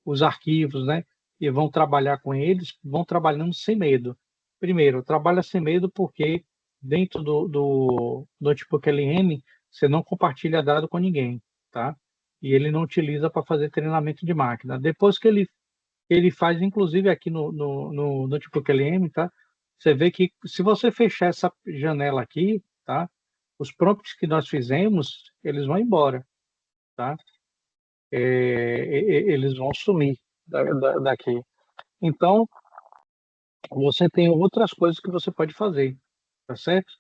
os arquivos, né, e vão trabalhar com eles, vão trabalhando sem medo. Primeiro, trabalha sem medo porque dentro do notebook LM você não compartilha dado com ninguém, tá? E ele não utiliza para fazer treinamento de máquina. Depois que ele faz, inclusive aqui no notebook LM, tá? Você vê que se você fechar essa janela aqui, tá? Os prompts que nós fizemos, eles vão embora, tá? Eles vão sumir daqui. Então, você tem outras coisas que você pode fazer, tá certo?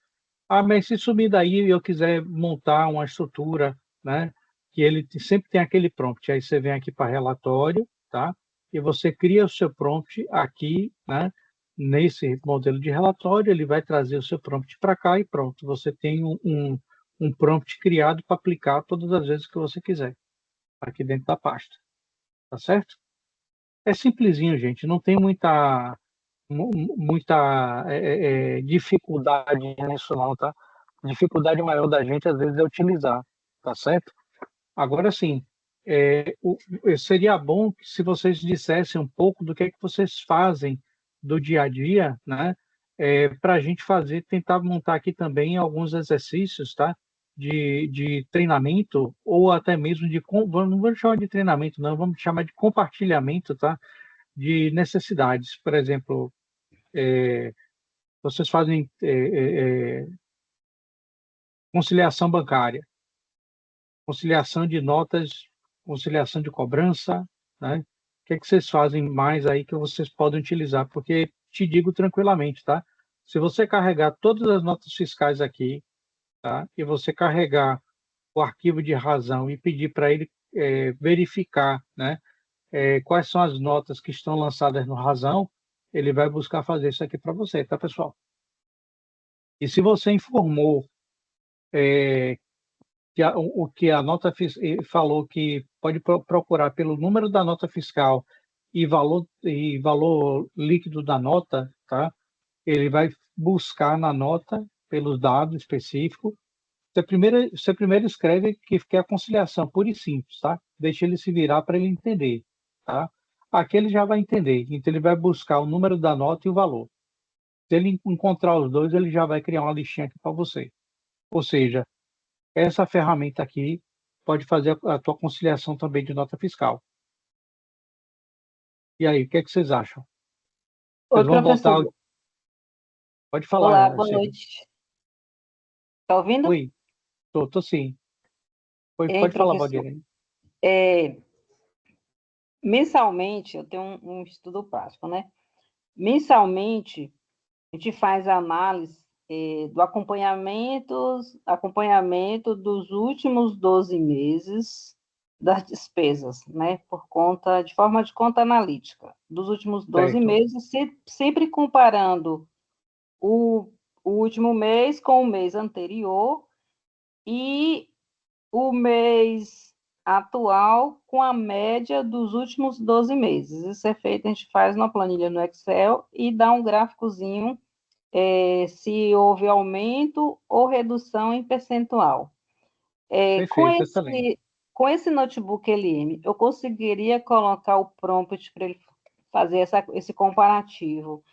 Ah, mas se sumir daí e eu quiser montar uma estrutura, né? Que ele sempre tem aquele prompt. Aí você vem aqui para relatório, tá? E você cria o seu prompt aqui, né? Nesse modelo de relatório, ele vai trazer o seu prompt para cá e pronto. Você tem um prompt criado para aplicar todas as vezes que você quiser, aqui dentro da pasta, tá certo? É simplesinho, gente. Não tem muita dificuldade nisso não, tá? A dificuldade maior da gente às vezes é utilizar, tá certo? Agora sim, seria bom que se vocês dissessem um pouco do que é que vocês fazem do dia a dia, né? Para a gente tentar montar aqui também alguns exercícios, tá? De treinamento, ou até mesmo não vamos chamar de treinamento, não, vamos chamar de compartilhamento, tá? De necessidades. Por exemplo, vocês fazem conciliação bancária, conciliação de notas, conciliação de cobrança, né? O que é que vocês fazem mais aí que vocês podem utilizar? Porque te digo tranquilamente, tá? Se você carregar todas as notas fiscais aqui, tá? E você carregar o arquivo de razão e pedir para ele verificar, né? Quais são as notas que estão lançadas no razão, ele vai buscar fazer isso aqui para você, tá, pessoal? E se você informou o que a nota falou que pode procurar pelo número da nota fiscal e valor líquido da nota, tá? Ele vai buscar na nota pelos dados específicos. Você primeiro escreve que é a conciliação pura e simples, tá? Deixa ele se virar para ele entender, tá? Aqui ele já vai entender, então ele vai buscar o número da nota e o valor. Se ele encontrar os dois, ele já vai criar uma listinha aqui para você. Ou seja, essa ferramenta aqui pode fazer a tua conciliação também de nota fiscal. E aí, o que é que vocês acham? Oi, Vocês vão professor. voltar... Pode falar. Olá, boa Silvia. noite. Tá ouvindo? Oi, tô sim. Hein, Pode falar, professor? Valdir. Mensalmente, eu tenho um estudo prático, né? Mensalmente, a gente faz análise do acompanhamento dos últimos 12 meses das despesas, né? De forma de conta analítica, dos últimos 12 Certo. meses, sempre comparando o último mês com o mês anterior e o mês atual com a média dos últimos 12 meses. Isso é feito, a gente faz uma planilha no Excel e dá um gráficozinho se houve aumento ou redução em percentual. Perfeito, excelente. Com esse notebook LM, eu conseguiria colocar o prompt para ele fazer esse comparativo.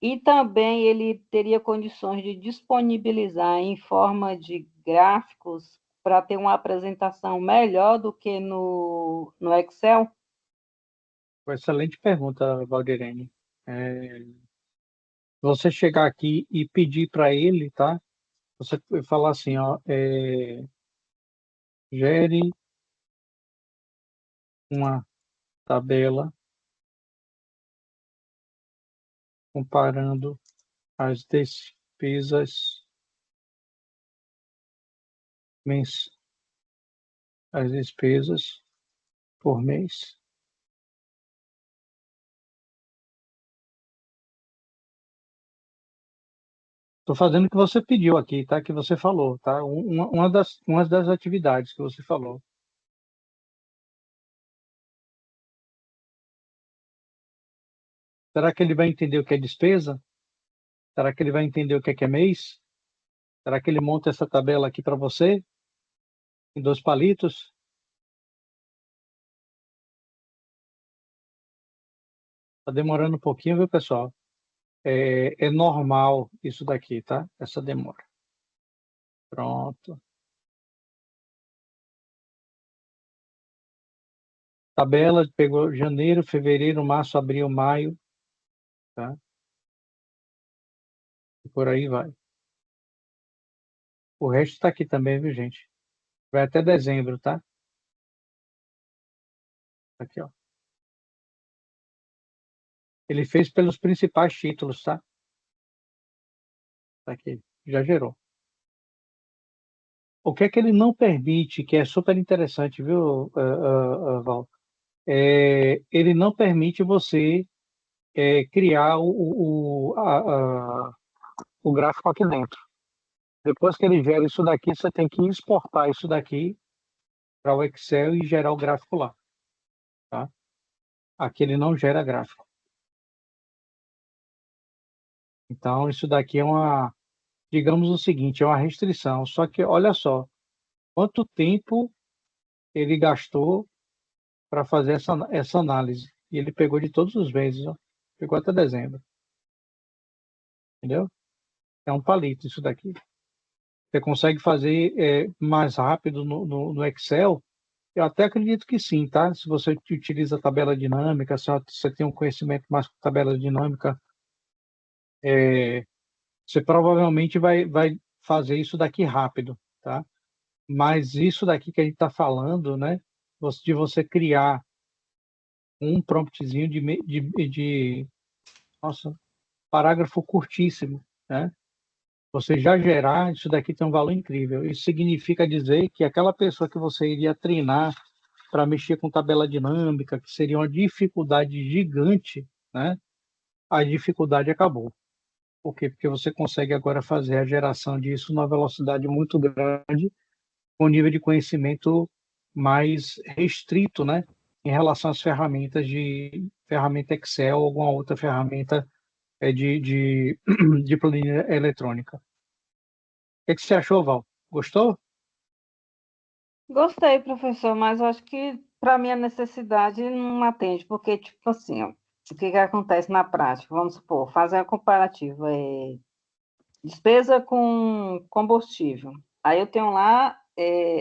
E também ele teria condições de disponibilizar em forma de gráficos para ter uma apresentação melhor do que no Excel? Excelente pergunta, Valdirene. Você chegar aqui e pedir para ele, tá? Você falar assim, ó, gere uma tabela comparando as despesas as despesas por mês. Estou fazendo o que você pediu aqui, tá? Que você falou, tá? Uma das atividades que você falou. Será que ele vai entender o que é despesa? Será que ele vai entender o que é mês? Será que ele monta essa tabela aqui para você? Em 2 palitos? Está demorando um pouquinho, viu, pessoal? É normal isso daqui, tá? Essa demora. Pronto. Tabela, pegou janeiro, fevereiro, março, abril, maio, tá? E por aí vai. O resto está aqui também, viu, gente? Vai até dezembro, tá? Aqui, ó. Ele fez pelos principais títulos, tá? Tá aqui, já gerou. O que é que ele não permite, que é super interessante, viu, Val? Ele não permite você criar o gráfico aqui dentro. Depois que ele gera isso daqui, você tem que exportar isso daqui para o Excel e gerar o gráfico lá. Tá? Aqui ele não gera gráfico. Então, isso daqui digamos o seguinte, é uma restrição. Só que, olha só, quanto tempo ele gastou para fazer essa análise. E ele pegou de todos os meses, ó. Pegou até dezembro. Entendeu? É um palito isso daqui. Você consegue fazer mais rápido no Excel? Eu até acredito que sim, tá? Se você utiliza tabela dinâmica, se você tem um conhecimento mais com tabela dinâmica, você provavelmente vai fazer isso daqui rápido, tá? Mas isso daqui que a gente está falando, né? De você criar um promptzinho de nossa, parágrafo curtíssimo, né? Você já gerar, isso daqui tem um valor incrível. Isso significa dizer que aquela pessoa que você iria treinar para mexer com tabela dinâmica, que seria uma dificuldade gigante, né? A dificuldade acabou. Por quê? Porque você consegue agora fazer a geração disso numa velocidade muito grande, com um nível de conhecimento mais restrito, né? Em relação às ferramentas ferramenta Excel ou alguma outra ferramenta de planilha eletrônica. O que você achou, Val? Gostou? Gostei, professor, mas eu acho que para minha necessidade não atende, porque, tipo assim, ó, o que acontece na prática? Vamos supor, fazer a comparativa, despesa com combustível. Aí eu tenho lá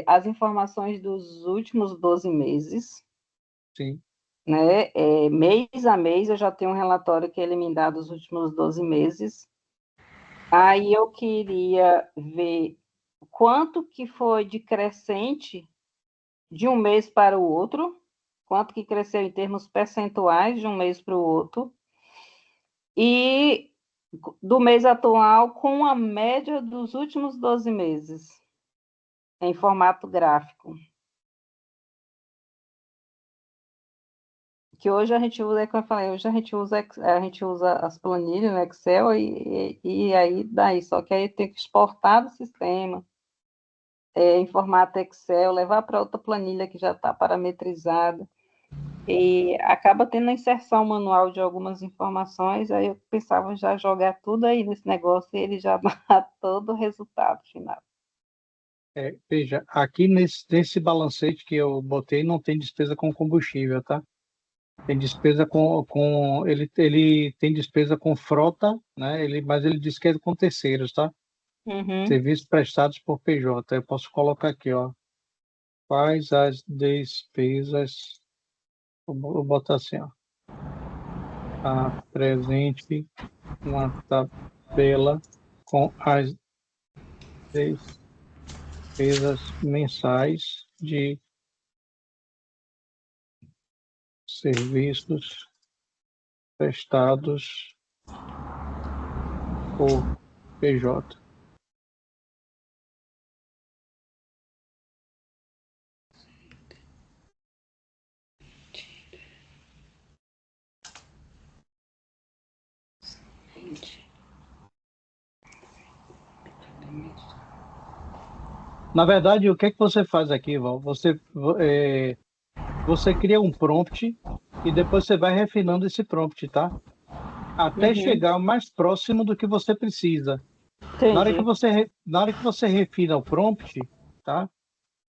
as informações dos últimos 12 meses, Sim. né? Mês a mês eu já tenho um relatório que ele me dá dos últimos 12 meses. Aí eu queria ver quanto que foi de crescente de um mês para o outro, quanto que cresceu em termos percentuais de um mês para o outro, e do mês atual com a média dos últimos 12 meses, em formato gráfico. Que hoje a gente usa, como eu falei, hoje a gente usa as planilhas no Excel e aí daí, só que aí tem que exportar do sistema, em formato Excel, levar para outra planilha que já está parametrizada. E acaba tendo a inserção manual de algumas informações, aí eu pensava já jogar tudo aí nesse negócio e ele já dá todo o resultado final. Veja, aqui nesse balancete que eu botei, não tem despesa com combustível, tá? Tem despesa ele tem despesa com frota, né? Mas ele diz que é com terceiros, tá? Uhum. Serviços prestados por PJ. Eu posso colocar aqui, ó. Quais as despesas? Vou botar assim, ó. Apresente uma tabela com as despesas mensais de serviços prestados por PJ. Na verdade, o que é que você faz aqui, Val? Você cria um prompt e depois você vai refinando esse prompt, tá? Até chegar mais próximo do que você precisa. Na hora que você refina o prompt, tá?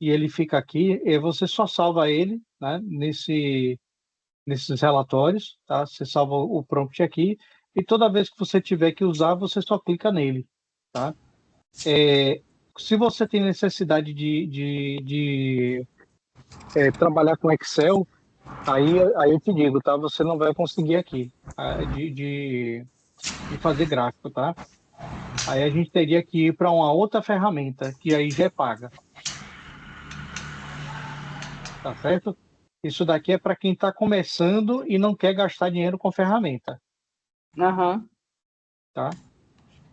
E ele fica aqui, você só salva ele, né? Nesses relatórios, tá? Você salva o prompt aqui e toda vez que você tiver que usar, você só clica nele, tá? Se você tem necessidade de trabalhar com Excel, aí eu te digo, tá? Você não vai conseguir aqui de fazer gráfico, tá? Aí a gente teria que ir para uma outra ferramenta, que aí já é paga. Tá certo? Isso daqui é para quem está começando e não quer gastar dinheiro com ferramenta. Uhum. Tá?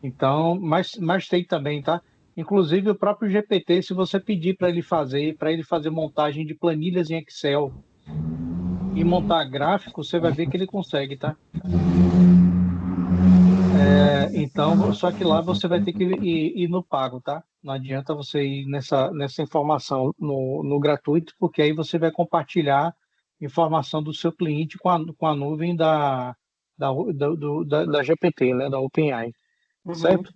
Então, mas tem também, tá? Inclusive o próprio GPT, se você pedir para ele fazer montagem de planilhas em Excel e montar gráfico, você vai ver que ele consegue, tá? Então, só que lá você vai ter que ir no pago, tá? Não adianta você ir nessa informação no gratuito, porque aí você vai compartilhar informação do seu cliente com a nuvem da GPT, né? Da OpenAI, certo?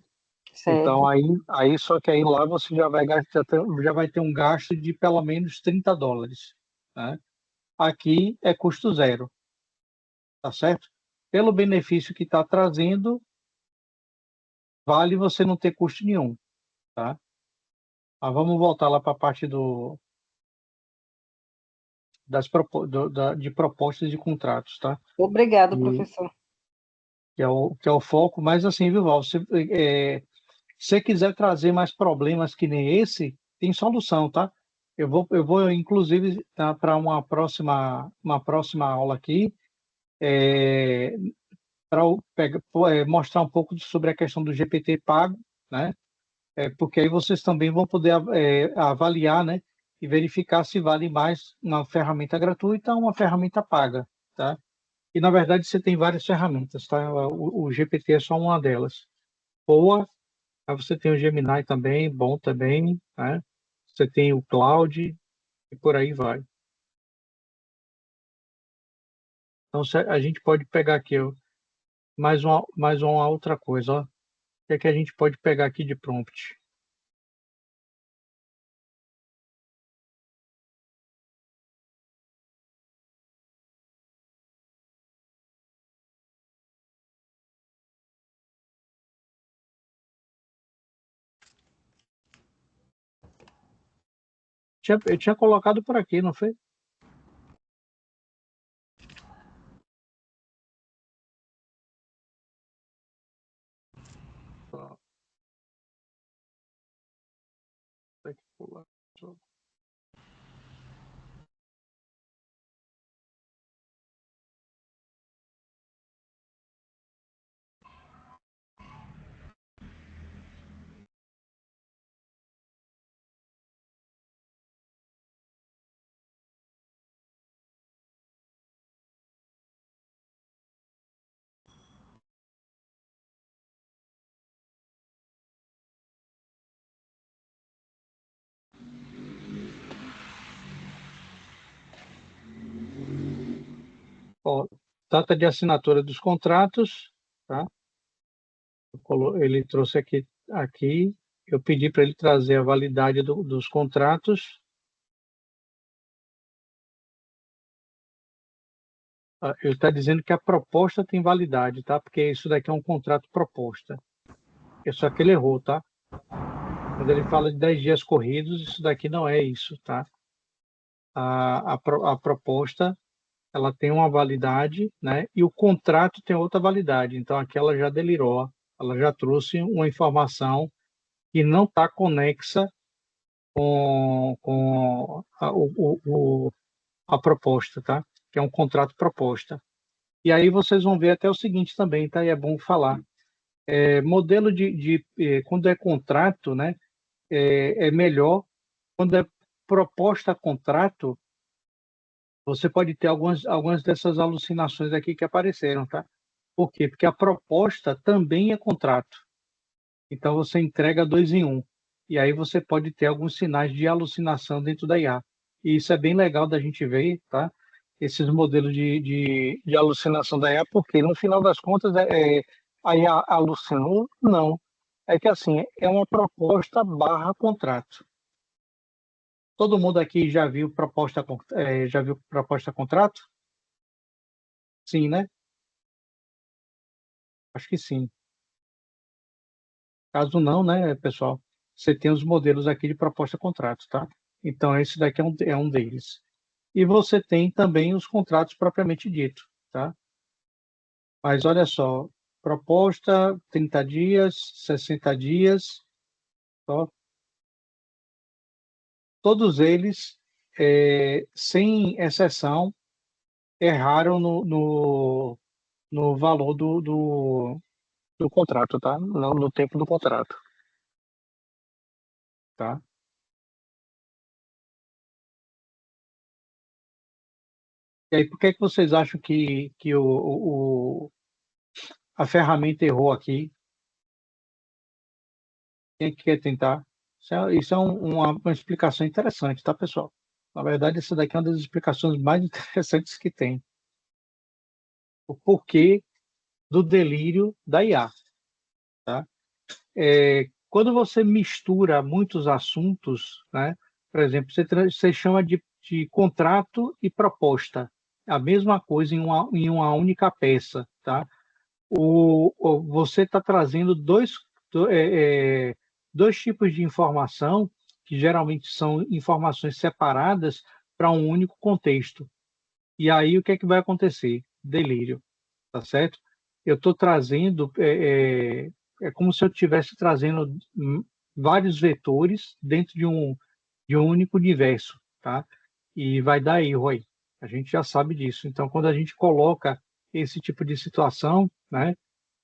Então, aí só que aí lá você já vai ter um gasto de pelo menos $30, né? aqui é custo zero, tá certo? Pelo benefício que está trazendo, vale você não ter custo nenhum, tá? Mas vamos voltar lá para a parte de propostas de contratos, tá? Obrigado, E- professor. que é o foco, mas assim, viu, Val, se você quiser trazer mais problemas que nem esse, tem solução, tá? Eu vou inclusive, tá, para uma próxima aula aqui, para mostrar um pouco sobre a questão do GPT pago, né? Porque aí vocês também vão poder avaliar, né? E verificar se vale mais uma ferramenta gratuita ou uma ferramenta paga, tá? E, na verdade, você tem várias ferramentas, tá? O GPT é só uma delas. Boa, aí você tem o Gemini também, bom também, né? Você tem o Cloud e por aí vai. Então, a gente pode pegar aqui, ó, mais uma outra coisa, ó. O que é que a gente pode pegar aqui de prompt? Eu tinha colocado por aqui, não foi? Ó, tem que pular. Ó, data de assinatura dos contratos, tá? Ele trouxe aqui. Eu pedi para ele trazer a validade dos contratos. Ele está dizendo que a proposta tem validade, tá? Porque isso daqui é um contrato proposta. Só que ele errou, tá? Quando ele fala de 10 dias corridos, isso daqui não é isso, tá? A proposta, ela tem uma validade, né? E o contrato tem outra validade. Então, aqui ela já delirou. Ela já trouxe uma informação que não está conexa com a proposta, tá? Que é um contrato proposta. E aí vocês vão ver até o seguinte também, tá? E é bom falar. Modelo quando é contrato, né? É melhor. Quando é proposta a contrato, você pode ter algumas dessas alucinações aqui que apareceram, tá? Por quê? Porque a proposta também é contrato. Então você entrega 2 em 1. E aí você pode ter alguns sinais de alucinação dentro da IA. E isso é bem legal da gente ver, tá? Esses modelos de alucinação da IA, porque no final das contas a IA alucinou? Não. É que assim, é uma proposta barra contrato. Todo mundo aqui já viu proposta contrato? Sim, né? Acho que sim. Caso não, né, pessoal, você tem os modelos aqui de proposta contrato, tá? Então, esse daqui é um deles. E você tem também os contratos propriamente dito, tá? Mas olha só, proposta 30 dias, 60 dias, ó, todos eles, sem exceção, erraram no valor do contrato, tá? No tempo do contrato, tá? E aí, por que que vocês acham que a ferramenta errou aqui? Quem é que quer tentar? Isso é uma explicação interessante, tá, pessoal? Na verdade, essa daqui é uma das explicações mais interessantes que tem. O porquê do delírio da IA, tá? Quando você mistura muitos assuntos, né? Por exemplo, você chama de de contrato e proposta. A mesma coisa em uma única peça, tá? Você está trazendo dois tipos de informação que geralmente são informações separadas para um único contexto. E aí o que é que vai acontecer? Delírio, tá certo? Eu estou trazendo, é como se eu estivesse trazendo vários vetores dentro de um único universo, tá? E vai dar erro aí. A gente já sabe disso. Então, quando a gente coloca esse tipo de situação, né?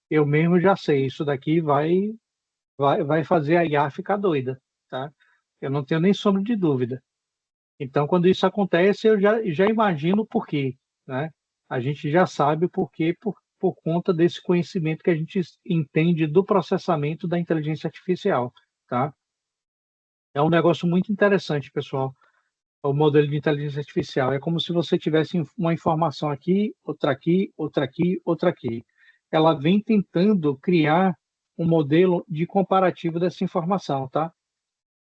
Eu mesmo já sei, isso daqui vai fazer a IA ficar doida, tá? Eu não tenho nem sombra de dúvida. Então, quando isso acontece, eu já imagino o porquê, né? A gente já sabe o porquê por conta desse conhecimento que a gente entende do processamento da inteligência artificial, tá? É um negócio muito interessante, pessoal, o modelo de inteligência artificial. É como se você tivesse uma informação aqui, outra aqui, outra aqui, outra aqui. Ela vem tentando criar um modelo de comparativo dessa informação, tá?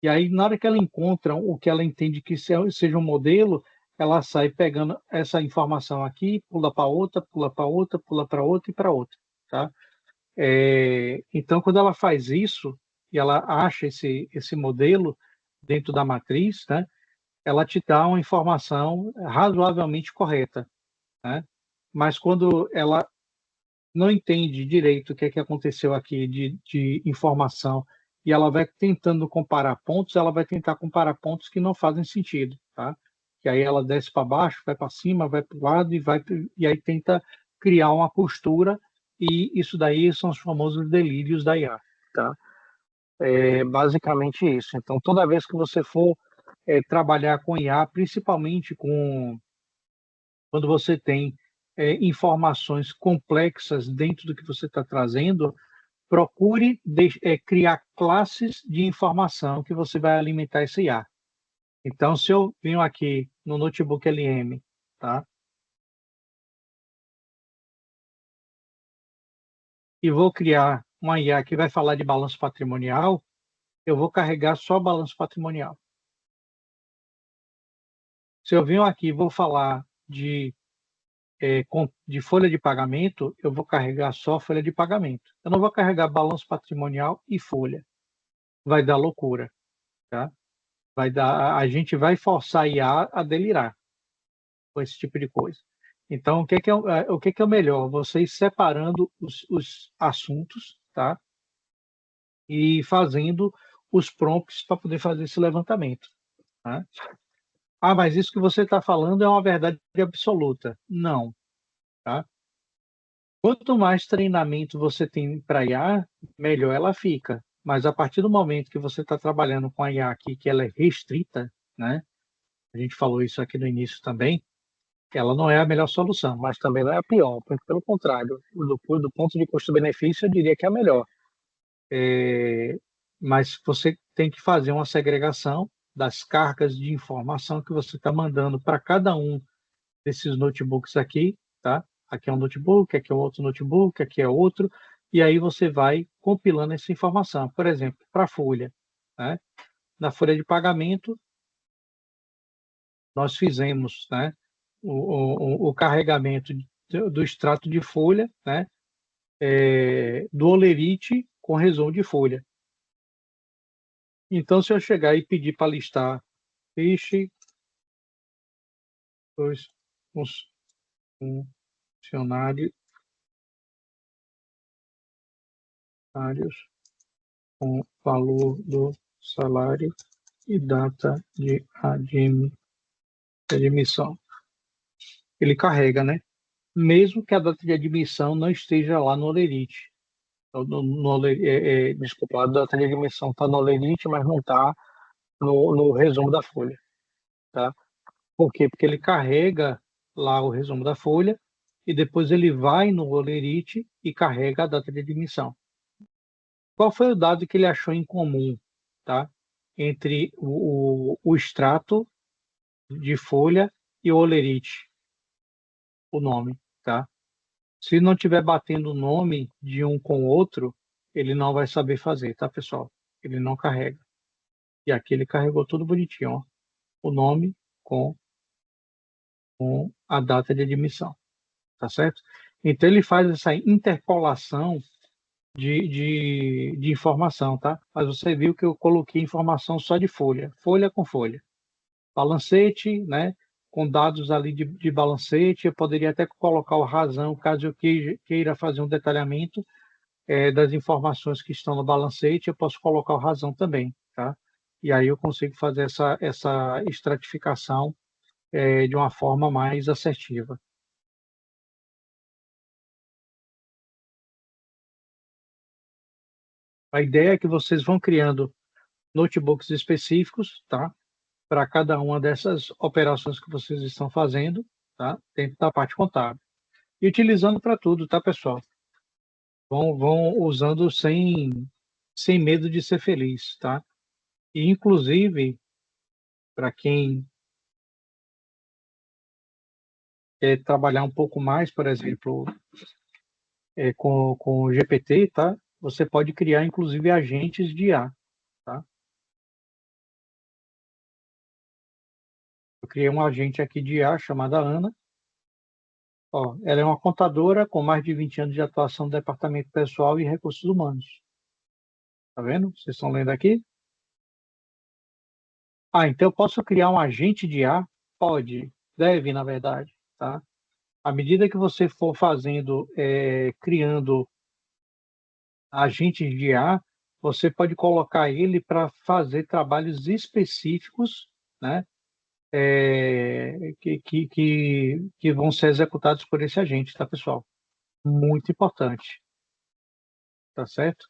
E aí, na hora que ela encontra o que ela entende que seja um modelo, ela sai pegando essa informação aqui, pula para outra, pula para outra, pula para outra e para outra, tá? Então, quando ela faz isso, e ela acha esse modelo dentro da matriz, né? Ela te dá uma informação razoavelmente correta, né? Mas quando ela não entende direito o que é que aconteceu aqui de informação e ela vai tentando comparar pontos, ela vai tentar comparar pontos que não fazem sentido, tá? Que aí ela desce para baixo, vai para cima, vai para o lado e aí tenta criar uma postura e isso daí são os famosos delírios da IA, tá? É basicamente isso. Então, toda vez que você for trabalhar com IA, principalmente quando você tem informações complexas dentro do que você está trazendo, procure criar classes de informação que você vai alimentar esse IA. Então, se eu venho aqui no Notebook LM, tá? E vou criar uma IA que vai falar de balanço patrimonial, eu vou carregar só balanço patrimonial. Se eu venho aqui e vou falar de folha de pagamento, eu vou carregar só folha de pagamento. Eu não vou carregar balanço patrimonial e folha. Vai dar loucura, tá? A gente vai forçar a IA a delirar com esse tipo de coisa. Então, o que é o melhor? Vocês separando os assuntos, tá? E fazendo os prompts para poder fazer esse levantamento, tá? Ah, mas isso que você está falando é uma verdade absoluta. Não, tá? Quanto mais treinamento você tem para IA, melhor ela fica. Mas a partir do momento que você está trabalhando com a IA aqui, que ela é restrita, né? A gente falou isso aqui no início também, ela não é a melhor solução, mas também não é a pior. Pelo contrário, do ponto de custo-benefício, eu diria que é a melhor. Mas você tem que fazer uma segregação das cargas de informação que você está mandando para cada um desses notebooks aqui, tá? Aqui é um notebook, aqui é outro notebook, aqui é outro, e aí você vai compilando essa informação. Por exemplo, para a folha, né? Na folha de pagamento, nós fizemos, né, o carregamento do extrato de folha, né, do Olerite com resumo de folha. Então, se eu chegar e pedir para listar peixe, dois funcionários com valor do salário e data de admissão. Ele carrega, né? Mesmo que a data de admissão não esteja lá no Olerite. Desculpa, a data de admissão está no Olerite, mas não está no resumo da folha. Tá? Por quê? Porque ele carrega lá o resumo da folha e depois ele vai no Olerite e carrega a data de admissão. Qual foi o dado que ele achou em comum, tá? Entre o extrato de folha e o Olerite? O nome, tá? Se não tiver batendo o nome de um com o outro, ele não vai saber fazer, tá, pessoal? Ele não carrega. E aqui ele carregou tudo bonitinho, ó. O nome com a data de admissão, tá certo? Então, ele faz essa interpolação de informação, tá? Mas você viu que eu coloquei informação só de folha, folha com folha. Balancete, né? Com dados ali de balancete, eu poderia até colocar o razão, caso eu queira fazer um detalhamento das informações que estão no balancete, eu posso colocar o razão também, tá? E aí eu consigo fazer essa estratificação de uma forma mais assertiva. A ideia é que vocês vão criando notebooks específicos, tá? Para cada uma dessas operações que vocês estão fazendo, tá? Dentro da parte contábil. E utilizando para tudo, tá, pessoal? Vão usando sem medo de ser feliz, tá? E, inclusive, para quem quer trabalhar um pouco mais, por exemplo, com o GPT, tá? Você pode criar, inclusive, agentes de IA, tá? Eu criei um agente aqui de IA chamada Ana. Ó, ela é uma contadora com mais de 20 anos de atuação no departamento pessoal e recursos humanos. Tá vendo? Vocês estão lendo aqui? Ah, então eu posso criar um agente de IA? Pode, deve, na verdade, tá? À medida que você for fazendo, criando agentes de IA, você pode colocar ele para fazer trabalhos específicos, né? Que vão ser executados por esse agente, tá, pessoal? Muito importante, tá certo?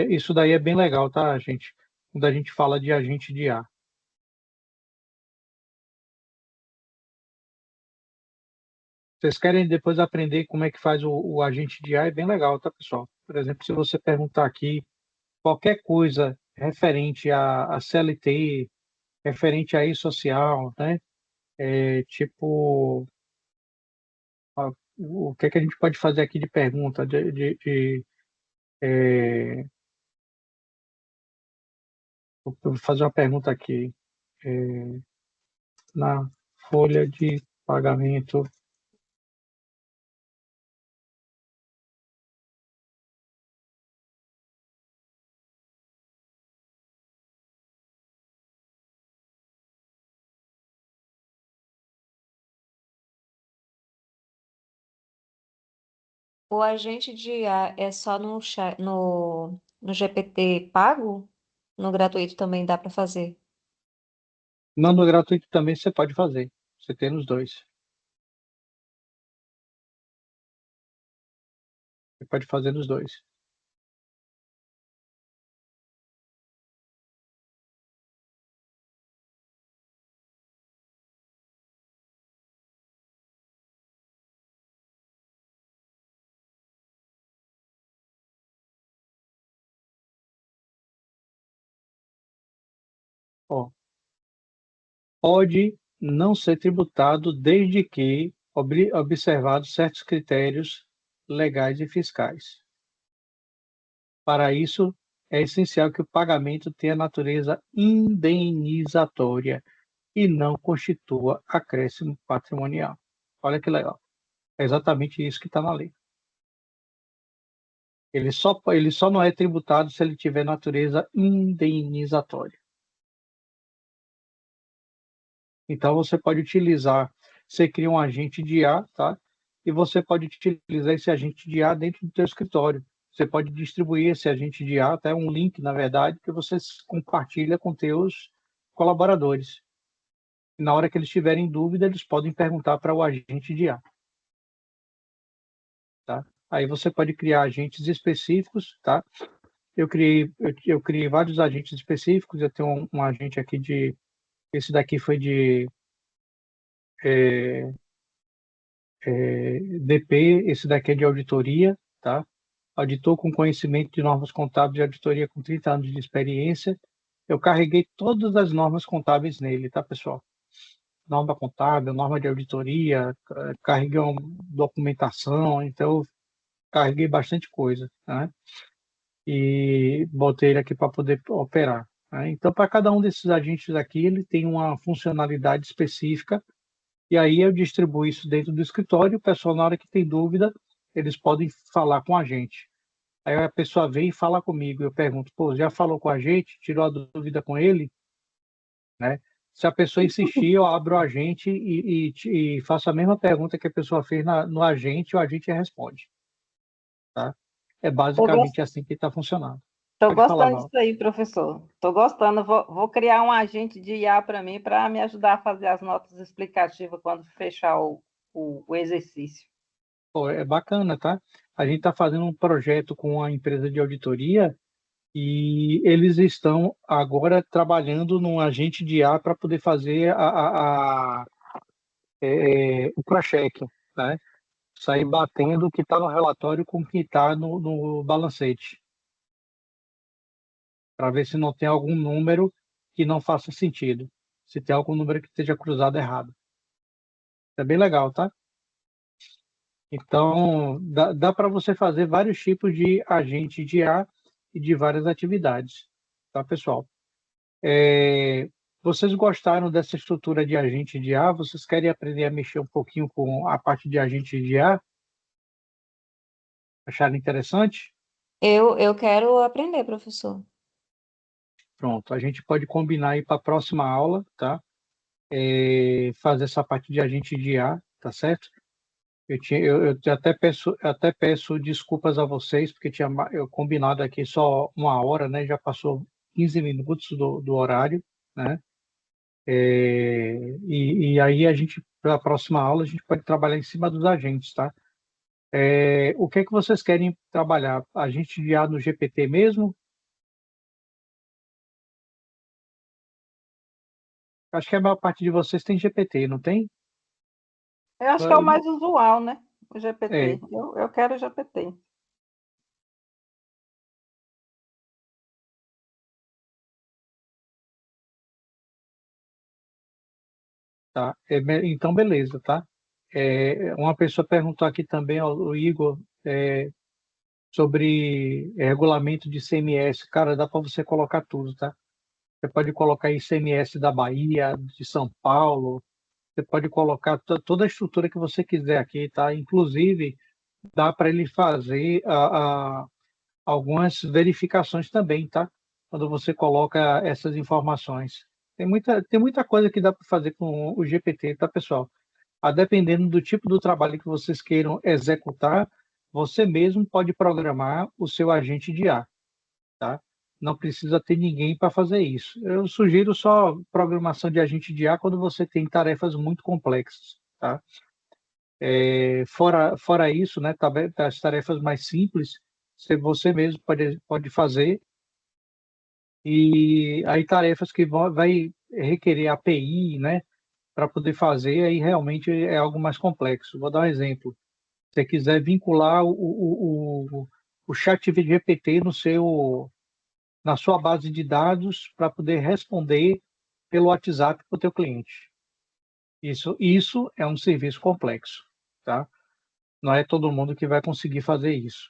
Isso daí é bem legal, tá, gente? Quando a gente fala de agente de IA. Vocês querem depois aprender como é que faz o agente de IA? É bem legal, tá, pessoal? Por exemplo, se você perguntar aqui qualquer coisa referente a CLT, referente a e-social, né? Tipo, o que é que a gente pode fazer aqui de pergunta? Vou fazer uma pergunta aqui. Na folha de pagamento, O agente de IA é só no GPT pago? No gratuito também dá para fazer? no gratuito também você pode fazer. Você tem nos dois. Você pode fazer nos dois. Ó, pode não ser tributado desde que observados certos critérios legais e fiscais. Para isso, é essencial que o pagamento tenha natureza indenizatória e não constitua acréscimo patrimonial. Olha que legal. É exatamente isso que está na lei. Ele só não é tributado se ele tiver natureza indenizatória. Então, você pode utilizar, você cria um agente de IA, tá? E você pode utilizar esse agente de IA dentro do seu escritório. Você pode distribuir esse agente de IA, até um link, na verdade, que você compartilha com seus colaboradores. Na hora que eles tiverem dúvida, eles podem perguntar para o agente de IA. Tá? Aí você pode criar agentes específicos, tá? Eu criei vários agentes específicos. Eu tenho um agente aqui esse daqui foi de DP, esse daqui é de auditoria, tá? Auditor com conhecimento de normas contábeis e auditoria com 30 anos de experiência. Eu carreguei todas as normas contábeis nele, tá, pessoal? Norma contábil, norma de auditoria, carreguei uma documentação, então eu carreguei bastante coisa, né? E botei ele aqui para poder operar. né? Então, para cada um desses agentes aqui, ele tem uma funcionalidade específica, e aí eu distribuo isso dentro do escritório, o pessoal, na hora que tem dúvida, eles podem falar com a gente. Aí a pessoa vem e fala comigo, eu pergunto, pô, já falou com a gente, tirou a dúvida com ele, né? Se a pessoa insistir, eu abro o agente e faço a mesma pergunta que a pessoa fez no agente, o agente responde, tá? É basicamente assim que está funcionando. Estou Pode falar, gostando Val. disso aí, professor. Estou gostando. Vou criar um agente de IA para mim, para me ajudar a fazer as notas explicativas quando fechar o exercício. Pô, é bacana, tá? A gente está fazendo um projeto com a empresa de auditoria e eles estão agora trabalhando num agente de IA para poder fazer o cross-check, né? Sair batendo o que está no relatório com o que está no balancete, para ver se não tem algum número que não faça sentido, se tem algum número que esteja cruzado errado. É bem legal, tá? Então, dá para você fazer vários tipos de agente de IA e de várias atividades, tá, pessoal? Vocês gostaram dessa estrutura de agente de IA? Vocês querem aprender a mexer um pouquinho com a parte de agente de IA? Acharam interessante? Eu quero aprender, professor. Pronto, a gente pode combinar aí para a próxima aula, tá? Fazer essa parte de agente de IA, tá certo? Eu até peço desculpas a vocês, porque eu combinado aqui só uma hora, né? Já passou 15 minutos do horário, né? E aí para a próxima aula, a gente pode trabalhar em cima dos agentes, tá? O que é que vocês querem trabalhar? Agente de IA no GPT mesmo? Acho que a maior parte de vocês tem GPT, não tem? Eu acho que é o mais usual, né? O GPT. É. Eu quero o GPT. Tá? Então, beleza, tá? Uma pessoa perguntou aqui também, ó, o Igor, sobre regulamento de ICMS. Cara, dá para você colocar tudo, tá? Você pode colocar ICMS da Bahia, de São Paulo, você pode colocar toda a estrutura que você quiser aqui, tá? Inclusive, dá para ele fazer algumas verificações também, tá? Quando você coloca essas informações. Tem muita coisa que dá para fazer com o GPT, tá, pessoal? Dependendo do tipo do trabalho que vocês queiram executar, você mesmo pode programar o seu agente de IA, tá? Não precisa ter ninguém para fazer isso. Eu sugiro só programação de agente de IA quando você tem tarefas muito complexas, tá? Fora isso, né, as tarefas mais simples, você mesmo pode fazer, e aí tarefas que vai requerer API, né, para poder fazer, aí realmente é algo mais complexo. Vou dar um exemplo. Se você quiser vincular o chat GPT na sua base de dados para poder responder pelo WhatsApp para o teu cliente. Isso é um serviço complexo, tá? Não é todo mundo que vai conseguir fazer isso.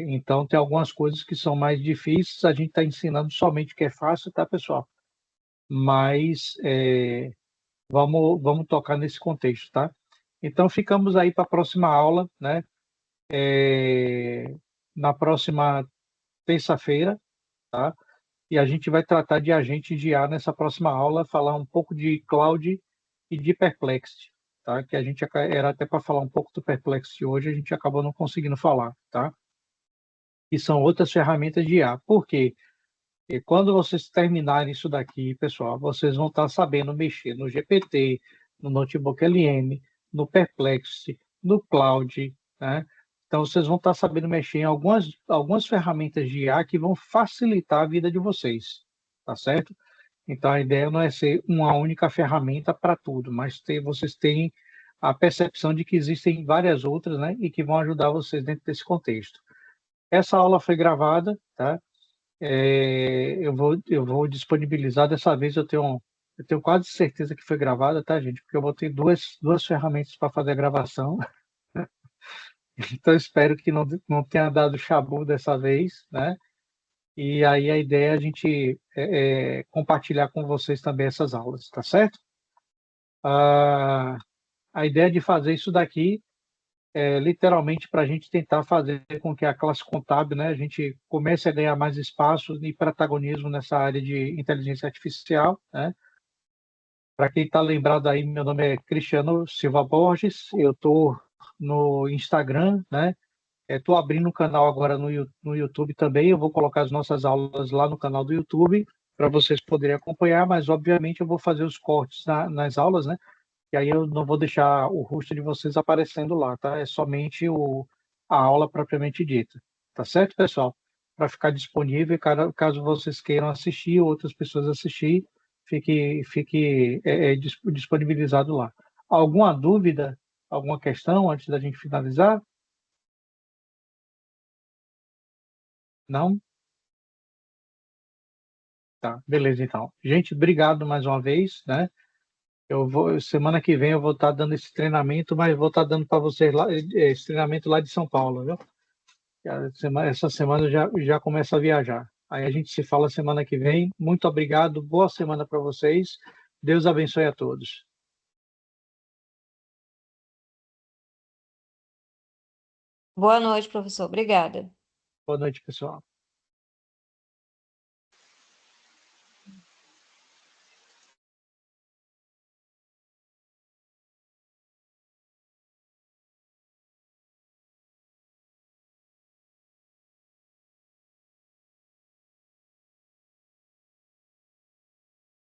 Então, tem algumas coisas que são mais difíceis, a gente está ensinando somente o que é fácil, tá, pessoal? Mas vamos tocar nesse contexto, tá? Então, ficamos aí para a próxima aula, né? Na próxima terça-feira, tá? E a gente vai tratar de agente de IA nessa próxima aula, falar um pouco de Cloud e de Perplexity, tá? Que a gente era até para falar um pouco do Perplexity hoje, a gente acabou não conseguindo falar, tá? E são outras ferramentas de IA. Por quê? Porque quando vocês terminarem isso daqui, pessoal, vocês vão estar sabendo mexer no GPT, no Notebook LM, no Perplexity, no Cloud, né? Então, vocês vão estar sabendo mexer em algumas ferramentas de IA que vão facilitar a vida de vocês, tá certo? Então, a ideia não é ser uma única ferramenta para tudo, mas vocês têm a percepção de que existem várias outras, né, e que vão ajudar vocês dentro desse contexto. Essa aula foi gravada, tá? Eu vou disponibilizar, dessa vez eu tenho quase certeza que foi gravada, tá, gente? Porque eu vou ter duas ferramentas para fazer a gravação. Então, espero que não tenha dado chabu dessa vez, né? E aí a ideia é a gente compartilhar com vocês também essas aulas, tá certo? A ideia de fazer isso daqui é literalmente para a gente tentar fazer com que a classe contábil, né, a gente comece a ganhar mais espaço e protagonismo nessa área de inteligência artificial, né? Para quem está lembrado aí, meu nome é Cristiano Silva Borges, eu estou no Instagram, né? Estou abrindo um canal agora no YouTube também, eu vou colocar as nossas aulas lá no canal do YouTube para vocês poderem acompanhar, mas obviamente eu vou fazer os cortes nas aulas, né? E aí eu não vou deixar o rosto de vocês aparecendo lá, tá? É somente a aula propriamente dita. Tá certo, pessoal? Para ficar disponível, caso vocês queiram assistir, outras pessoas assistir, fique disponibilizado lá. Alguma dúvida, alguma questão antes da gente finalizar? Não? Tá, beleza então. Gente, obrigado mais uma vez, né? Semana que vem eu vou estar dando esse treinamento, mas vou estar dando para vocês lá, esse treinamento lá de São Paulo, viu? Essa semana eu já começo a viajar. Aí a gente se fala semana que vem. Muito obrigado, boa semana para vocês. Deus abençoe a todos. Boa noite, professor. Obrigada. Boa noite, pessoal.